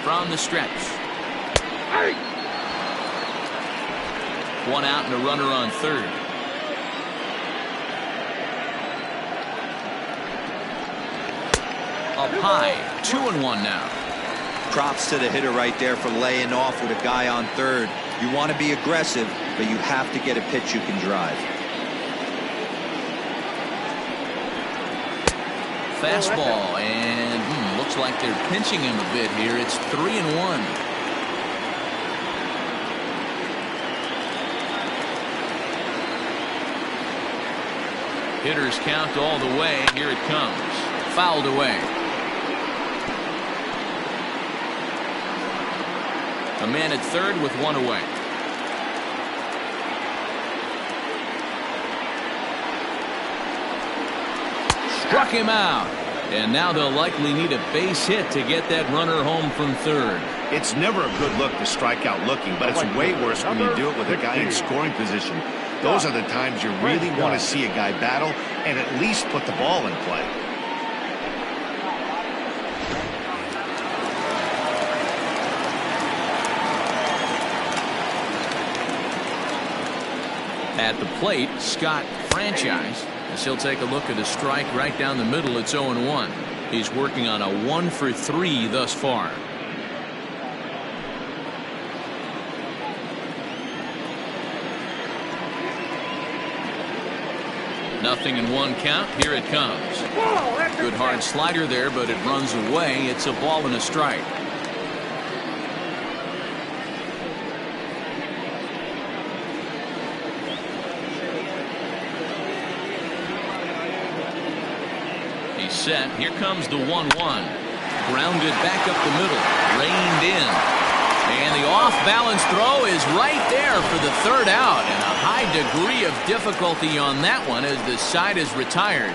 [SPEAKER 1] From the stretch. 1 out and a runner on third. Up high, 2-1 now.
[SPEAKER 4] Props to the hitter right there for laying off with a guy on third. You want to be aggressive, but you have to get a pitch you can drive.
[SPEAKER 1] Fastball, and looks like they're pinching him a bit here. It's 3-1. Hitters count all the way. Here it comes. Fouled away. A man at third with 1 away. Struck him out. And now they'll likely need a base hit to get that runner home from third.
[SPEAKER 2] It's never a good look to strike out looking, but it's way worse when you do it with a guy in scoring position. Those are the times you really want to see a guy battle and at least put the ball in play.
[SPEAKER 1] At the plate, Scott Franchise, as he'll take a look at a strike right down the middle. It's 0-1. He's working on a 1 for 3 thus far. 0-1 count. Here it comes. Good hard slider there, but it runs away. It's a ball and a strike. He's set. Here comes the 1-1. Grounded back up the middle. Reined in. And the off-balance throw is right there for the third out. And a high degree of difficulty on that one as the side is retired.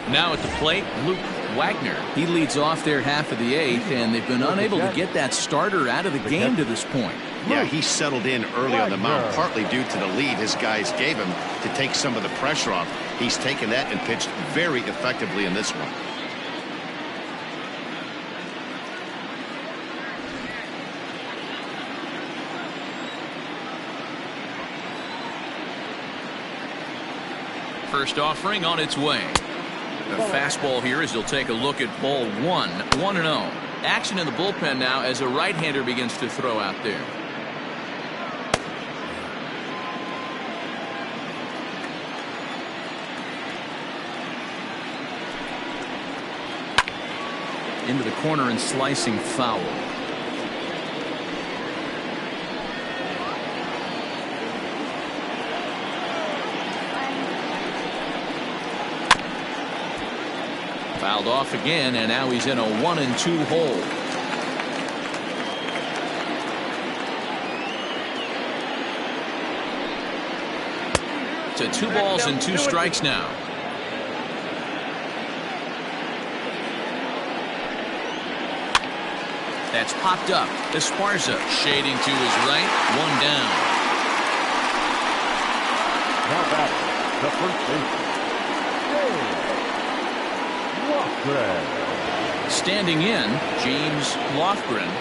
[SPEAKER 1] Now at the plate, Luke Wagner. He leads off their half of the eighth, and they've been unable to get that starter out of the game to this point.
[SPEAKER 2] Yeah, he settled in early on the mound, partly due to the lead his guys gave him to take some of the pressure off. He's taken that and pitched very effectively in this one.
[SPEAKER 1] First offering on its way. The fastball here as he'll take a look at ball 1-0. Action in the bullpen now as a right-hander begins to throw out there. Into the corner and slicing foul. Fouled off again, and now he's in a 1-2 hole. To 2 balls and 2 strikes now. That's popped up. Esparza shading to his right. 1 down.
[SPEAKER 3] Now batting, the first baseman, Lofgren.
[SPEAKER 1] Standing in, James Lofgren.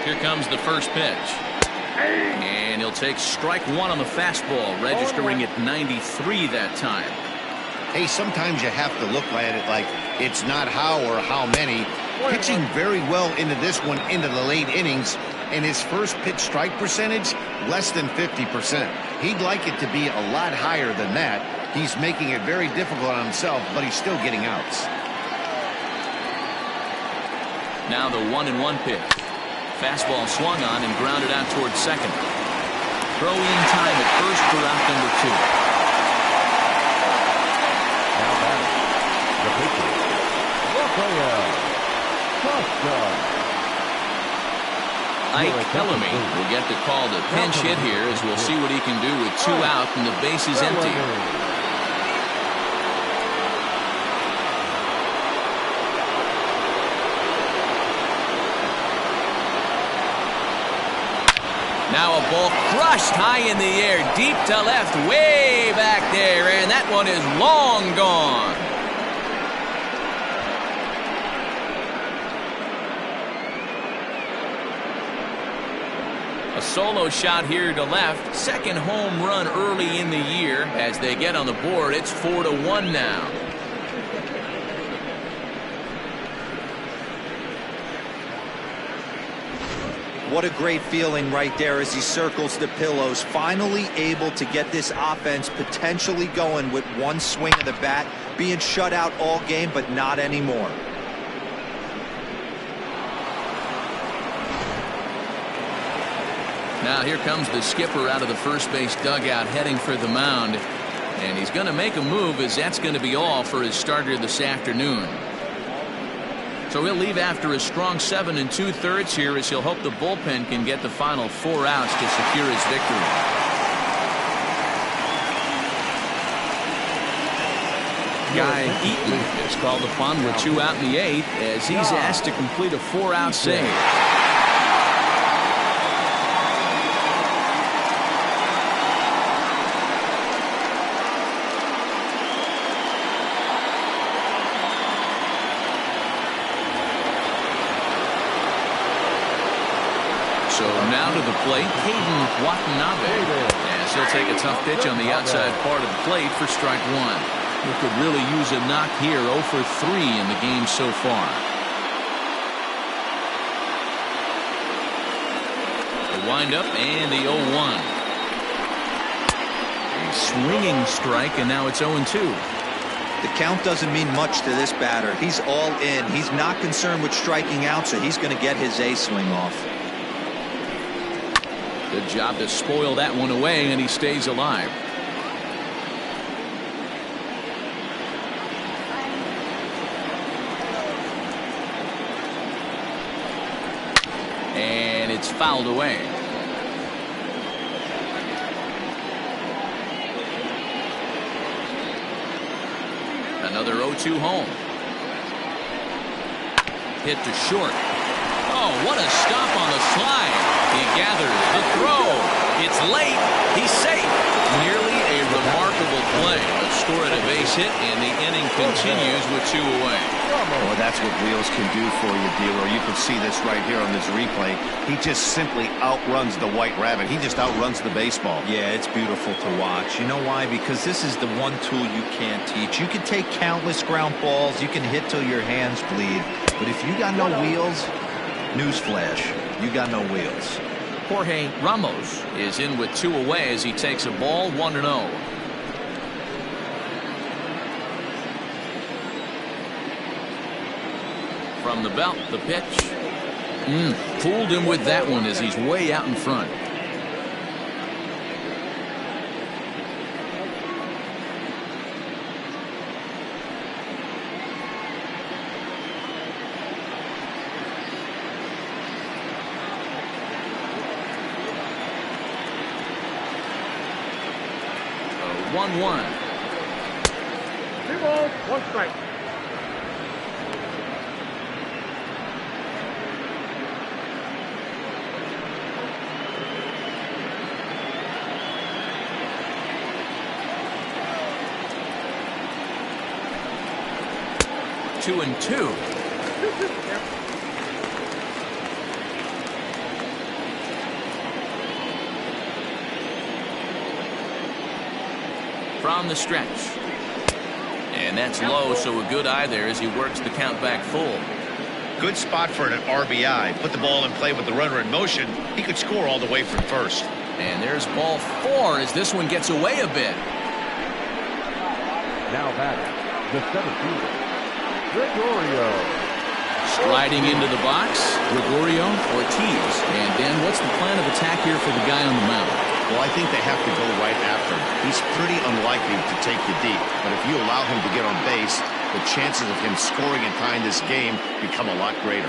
[SPEAKER 1] Here comes the first pitch. And he'll take strike 1 on the fastball, registering at 93 that time.
[SPEAKER 2] Hey, sometimes you have to look at it like it's not how or how many. Pitching very well into this one into the late innings, and his first pitch strike percentage less than 50%. He'd like it to be a lot higher than that. He's making it very difficult on himself, but he's still getting outs.
[SPEAKER 1] Now the 1-1 pitch. Fastball swung on and grounded out towards second. Throw in time at first for out number 2.
[SPEAKER 3] Now batting, the pitcher, Rafael Costa.
[SPEAKER 1] Ike Bellamy will get the call to pinch hit here as we'll see what he can do with 2 out and the bases empty. Now a ball crushed high in the air, deep to left, way back there, and that one is long gone. A solo shot here to left, second home run early in the year. As they get on the board, it's 4-1 now.
[SPEAKER 4] What a great feeling right there as he circles the pillows. Finally able to get this offense potentially going with 1 swing of the bat. Being shut out all game, but not anymore.
[SPEAKER 1] Now here comes the skipper out of the first base dugout heading for the mound. And he's going to make a move as that's going to be all for his starter this afternoon. So he'll leave after a strong 7 2/3 here as he'll hope the bullpen can get the final 4 outs to secure his victory. Guy Eaton is called upon with 2 out in the 8th as he's asked to complete a 4-out save. So now to the plate, Hayden Watanabe, as he'll take a tough pitch on the outside part of the plate for strike 1. He could really use a knock here. 0 for 3 in the game so far. The windup and the 0-1. A swinging strike, and now it's 0-2.
[SPEAKER 4] The count doesn't mean much to this batter. He's all in. He's not concerned with striking out, so he's going to get his A swing off.
[SPEAKER 1] Good job to spoil that one away, and he stays alive. And it's fouled away. Another 0-2 home. Hit to short. Oh, what a stop on the slide. He gathers the throw. It's late. He's safe. Nearly a remarkable play. A score at a base hit, and the inning continues with 2 away.
[SPEAKER 2] Well, that's what Wheels can do for you, D'Lo. You can see this right here on this replay. He just simply outruns the White Rabbit. He just outruns the baseball.
[SPEAKER 4] Yeah, it's beautiful to watch. You know why? Because this is the one tool you can't teach. You can take countless ground balls. You can hit till your hands bleed. But if you got no wheels, newsflash, you got no wheels.
[SPEAKER 1] Jorge Ramos is in with 2 away as he takes a ball 1-0. From the belt, the pitch. Fooled him with that one as he's way out in front. So 1-1.
[SPEAKER 5] 2 balls, 1 strike.
[SPEAKER 1] Two and 2. From the stretch. And that's low, so a good eye there as he works the count back full.
[SPEAKER 2] Good spot for an RBI. Put the ball in play with the runner in motion. He could score all the way from first.
[SPEAKER 1] And there's ball 4 as this one gets away a bit.
[SPEAKER 3] Now batting, the 7th fielder, Gregorio.
[SPEAKER 1] Striding into the box, Gregorio Ortiz. And Dan, what's the plan of attack here for the guy on the mound?
[SPEAKER 2] Well, I think they have to go right after him. He's pretty unlikely to take you deep, but if you allow him to get on base, the chances of him scoring and tying this game become a lot greater.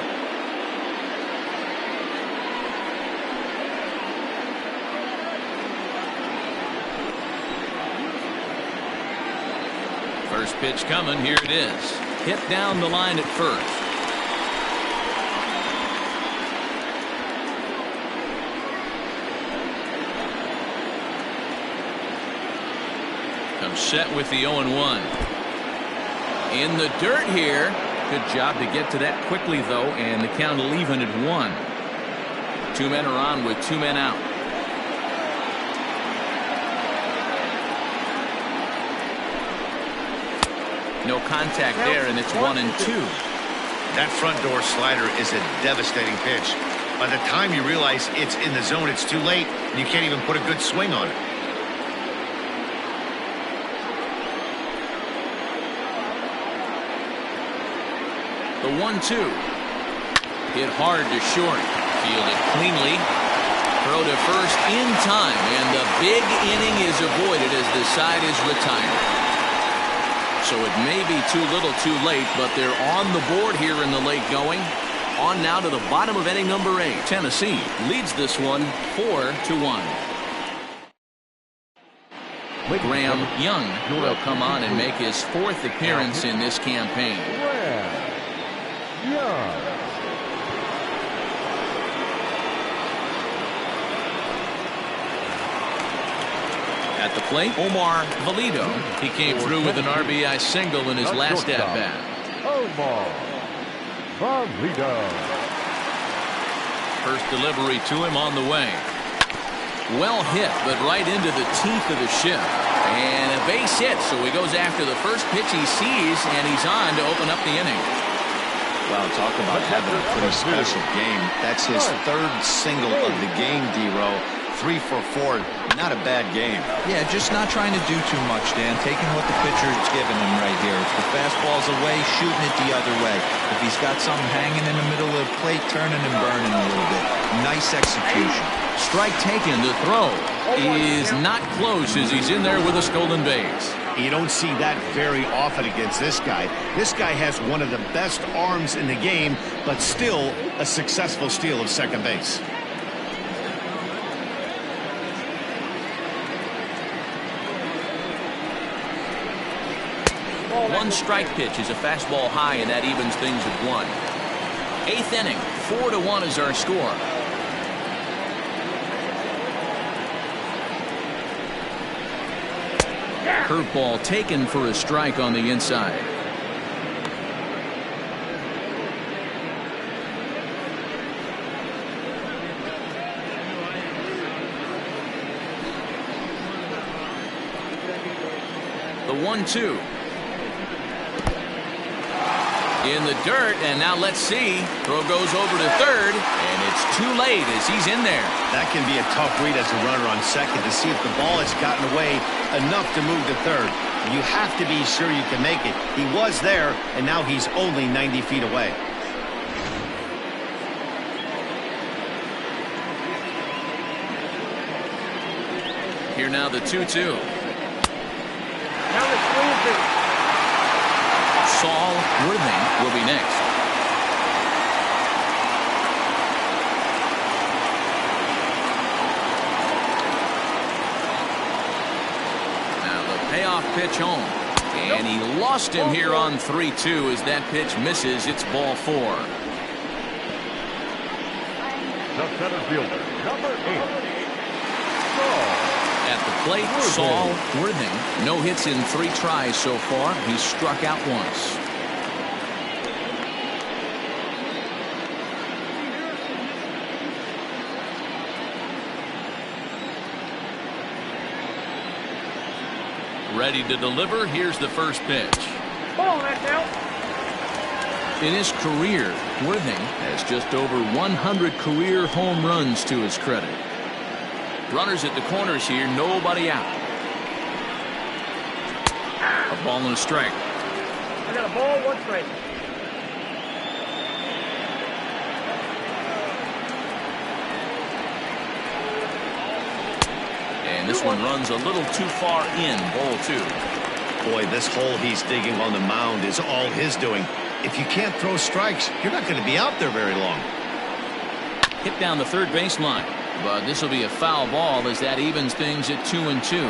[SPEAKER 1] First pitch coming. Here it is. Hit down the line at first. Comes set with the 0-1. In the dirt here. Good job to get to that quickly, though, and the count will even at 1. 2 men are on with 2 men out. No contact there, and it's 1-2.
[SPEAKER 2] That front door slider is a devastating pitch. By the time you realize it's in the zone, it's too late, and you can't even put a good swing on it.
[SPEAKER 1] The 1-2. Hit hard to short. Fielded cleanly. Throw to first in time, and the big inning is avoided as the side is retired. So it may be too little too late, but they're on the board here in the late going. On now to the bottom of inning number 8. Tennessee leads this one 4-1. Graham Young will come on and make his 4th appearance in this campaign.
[SPEAKER 3] Graham Young.
[SPEAKER 1] At the plate, Omar Valido. He came through with an RBI single in his last at-bat.
[SPEAKER 3] Omar Valido.
[SPEAKER 1] First delivery to him on the way. Well hit, but right into the teeth of the shift. And a base hit, so he goes after the first pitch he sees, and he's on to open up the inning.
[SPEAKER 2] Well, talk about having a pretty special game. That's his third single of the game, D-Row. 3 for 4. Not a bad game.
[SPEAKER 4] Yeah, just not trying to do too much, Dan. Taking what the pitcher's giving him right here. If the fastball's away, shooting it the other way. If he's got something hanging in the middle of the plate, turning and burning a little bit. Nice execution.
[SPEAKER 1] Strike taken. The throw is not close as he's in there with a stolen base.
[SPEAKER 2] You don't see that very often against this guy. This guy has one of the best arms in the game, but still a successful steal of second base.
[SPEAKER 1] One strike pitch is a fastball high, and that evens things at 1. 8th inning, 4-1 is our score. Curveball taken for a strike on the inside. The 1-2. In the dirt, and now let's see. Throw goes over to third, and it's too late as he's in there.
[SPEAKER 2] That can be a tough read as a runner on second to see if the ball has gotten away enough to move to third. You have to be sure you can make it. He was there, and now he's only 90 feet away.
[SPEAKER 1] Here now the 2-2.
[SPEAKER 5] Now it's 3-2.
[SPEAKER 1] Saul Worthing will be next. Now the payoff pitch home. And he lost him here on 3-2 as that pitch misses. It's ball 4.
[SPEAKER 3] The center fielder, number 8. Saul.
[SPEAKER 1] At the plate, Saul Worthing. No hits in 3 tries so far. He's struck out once. Ready to deliver. Here's the first pitch.
[SPEAKER 5] Ball, that's out.
[SPEAKER 1] In his career, Worthing has just over 100 career home runs to his credit. Runners at the corners here, nobody out. A ball and a strike.
[SPEAKER 5] I got a ball, 1 strike.
[SPEAKER 1] And this one runs a little too far in, ball 2.
[SPEAKER 2] Boy, this hole he's digging on the mound is all his doing. If you can't throw strikes, you're not going to be out there very long.
[SPEAKER 1] Hit down the third baseline. But this will be a foul ball as that evens things at 2-2.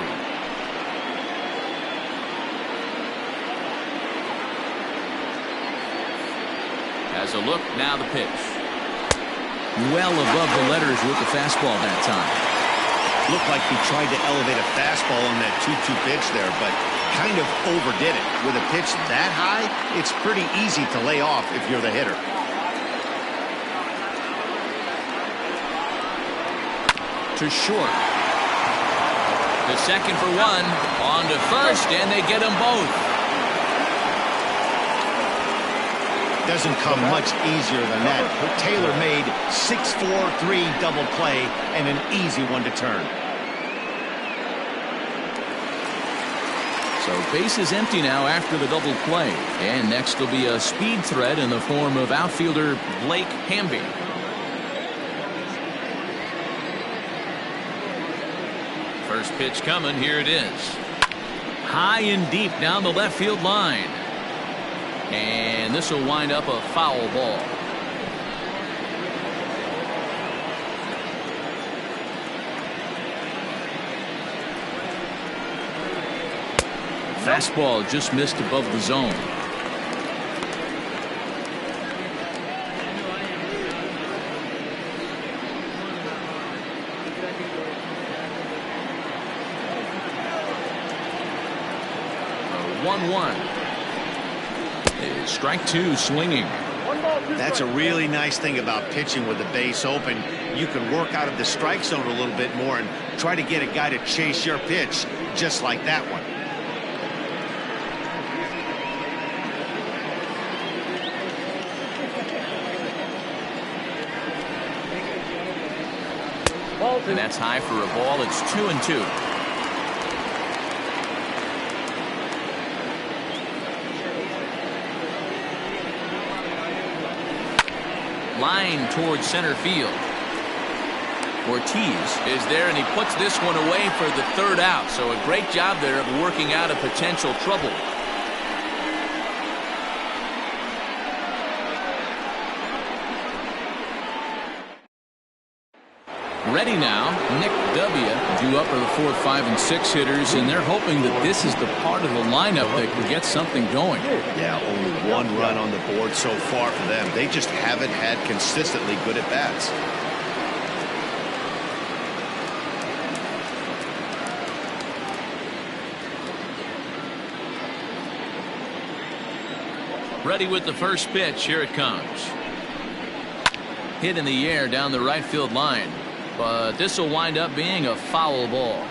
[SPEAKER 1] As a look, now the pitch. Well above the letters with the fastball that time.
[SPEAKER 2] Looked like he tried to elevate a fastball on that 2-2 pitch there, but kind of overdid it. With a pitch that high, it's pretty easy to lay off if you're the hitter.
[SPEAKER 1] To short. To second for 1. On to first, and they get them both.
[SPEAKER 2] Doesn't come much easier than that. Taylor made 6-4-3 double play and an easy one to turn.
[SPEAKER 1] So base is empty now after the double play. And next will be a speed threat in the form of outfielder Blake Hamby. First pitch coming. Here it is. High and deep down the left field line. And this will wind up a foul ball. Fastball just missed above the zone. A 1-1. Strike 2 swinging.
[SPEAKER 2] That's a really nice thing about pitching with the base open. You can work out of the strike zone a little bit more and try to get a guy to chase your pitch. just like that one.
[SPEAKER 1] And that's high for a ball. It's 2-2. Line towards center field. Ortiz is there, and he puts this one away for the third out. So a great job there of working out a potential trouble. Ready now, Nick W. due up are the 4, 5, and 6 hitters, and they're hoping that this is the part of the lineup that can get something going.
[SPEAKER 2] Yeah, only one run on the board so far for them. They just haven't had consistently good at bats.
[SPEAKER 1] Ready with the first pitch. Here it comes. Hit in the air down the right field line. But this will wind up being a foul ball.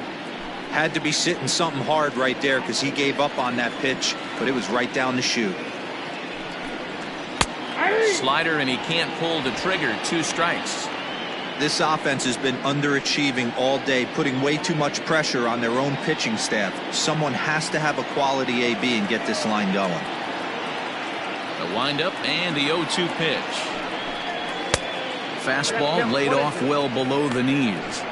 [SPEAKER 4] Had to be sitting something hard right there because he gave up on that pitch, but it was right down the chute.
[SPEAKER 1] Slider, and he can't pull the trigger. 2 strikes.
[SPEAKER 4] This offense has been underachieving all day, putting way too much pressure on their own pitching staff. Someone has to have a quality AB and get this line going.
[SPEAKER 1] The windup and the 0-2 pitch. Fastball laid off well below the knees.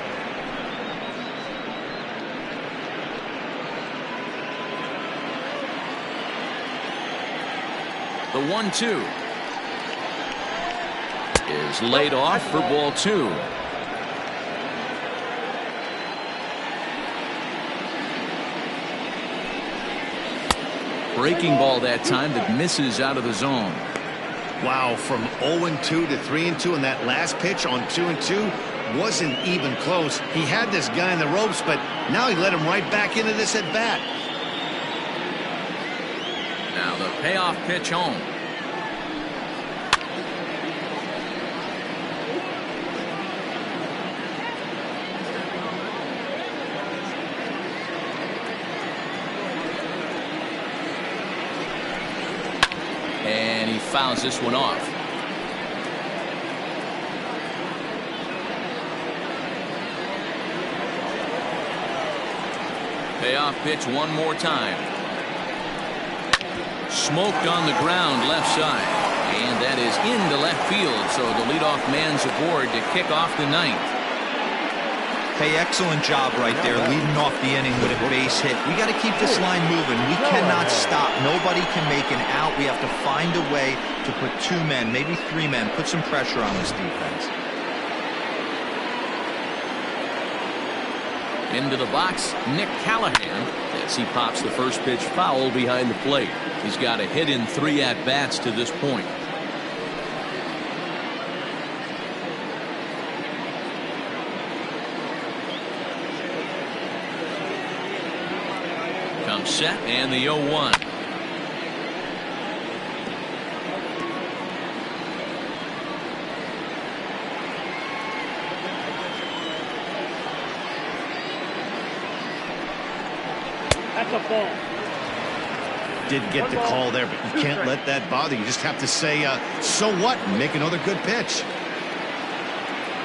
[SPEAKER 1] The 1-2 is laid off for ball 2. Breaking ball that time that misses out of the zone.
[SPEAKER 2] Wow, from 0-2 to 3-2, and that last pitch on 2-2 wasn't even close. He had this guy in the ropes, but now he let him right back into this at bat.
[SPEAKER 1] Now the payoff pitch home. And he fouls this one off. Payoff pitch one more time. Smoked on the ground left side. And that is into left field. So the leadoff man's aboard to kick off the ninth.
[SPEAKER 4] Hey, excellent job right there, leading off the inning with a base hit. We got to keep this line moving. We cannot stop. Nobody can make an out. We have to find a way to put 2 men, maybe 3 men, put some pressure on this defense.
[SPEAKER 1] Into the box, Nick Callahan, as he pops the first pitch foul behind the plate. He's got a hit in 3 at-bats to this point. Comes set, and the 0-1.
[SPEAKER 5] That's a ball.
[SPEAKER 2] Did get the call there, but you can't let that bother you. Just have to say, so what, and make another good pitch.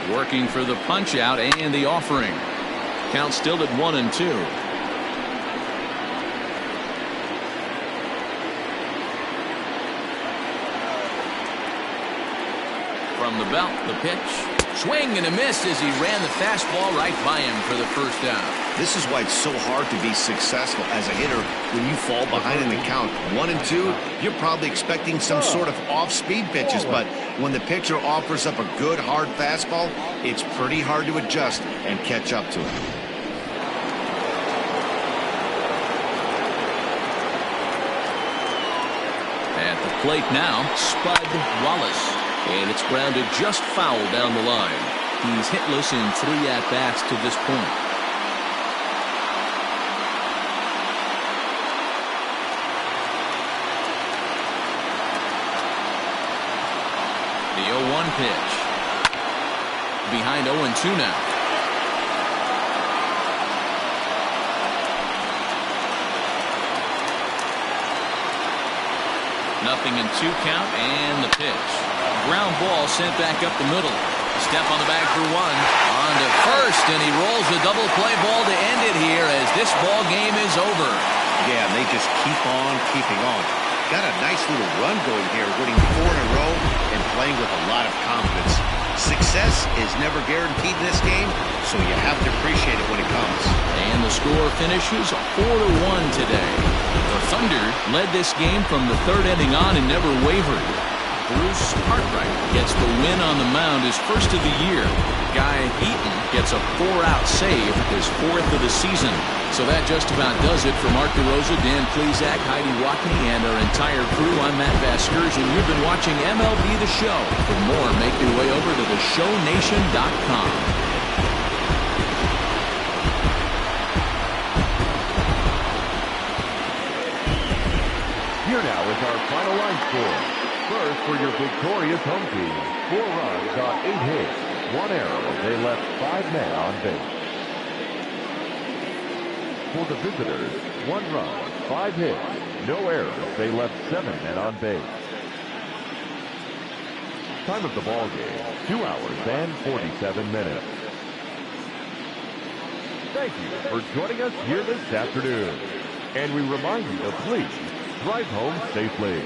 [SPEAKER 1] Working for the punch out and the offering. Count still at 1-2. From the belt, the pitch. Swing and a miss as he ran the fastball right by him for the first down.
[SPEAKER 2] This is why it's so hard to be successful as a hitter when you fall behind in the count. 1-2, you're probably expecting some sort of off-speed pitches, but when the pitcher offers up a good, hard fastball, it's pretty hard to adjust and catch up to it.
[SPEAKER 1] At the plate now, Spud Wallace. And it's grounded just foul down the line. He's hitless in 3 at-bats to this point. The 0-1 pitch. Behind 0-2 now. 0-2 count, and the pitch. Ground ball sent back up the middle. Step on the bag for one. On to first, and he rolls a double play ball to end it here as this ball game is over.
[SPEAKER 2] Yeah, and they just keep on keeping on. Got a nice little run going here, winning 4 in a row and playing with a lot of confidence. Success is never guaranteed in this game, so you have to appreciate it when it comes.
[SPEAKER 1] And the score finishes 4-1 today. The Thunder led this game from the third inning on and never wavered. Bruce Cartwright gets the win on the mound, his first of the year. Guy Eaton gets a 4-out save, his 4th of the season. So that just about does it for Mark DeRosa, Dan Plesac, Heidi Watney, and our entire crew. I'm Matt Vasgersian. You've been watching MLB The Show. For more, make your way over to theshownation.com.
[SPEAKER 3] Here now is our final line score. First for your victorious home team. 4 runs on 8 hits. 1 error. They left 5 men on base. For the visitors, 1 run, 5 hits. No errors. They left 7 men on base. Time of the ball game, 2 hours and 47 minutes. Thank you for joining us here this afternoon. And we remind you to please drive home safely.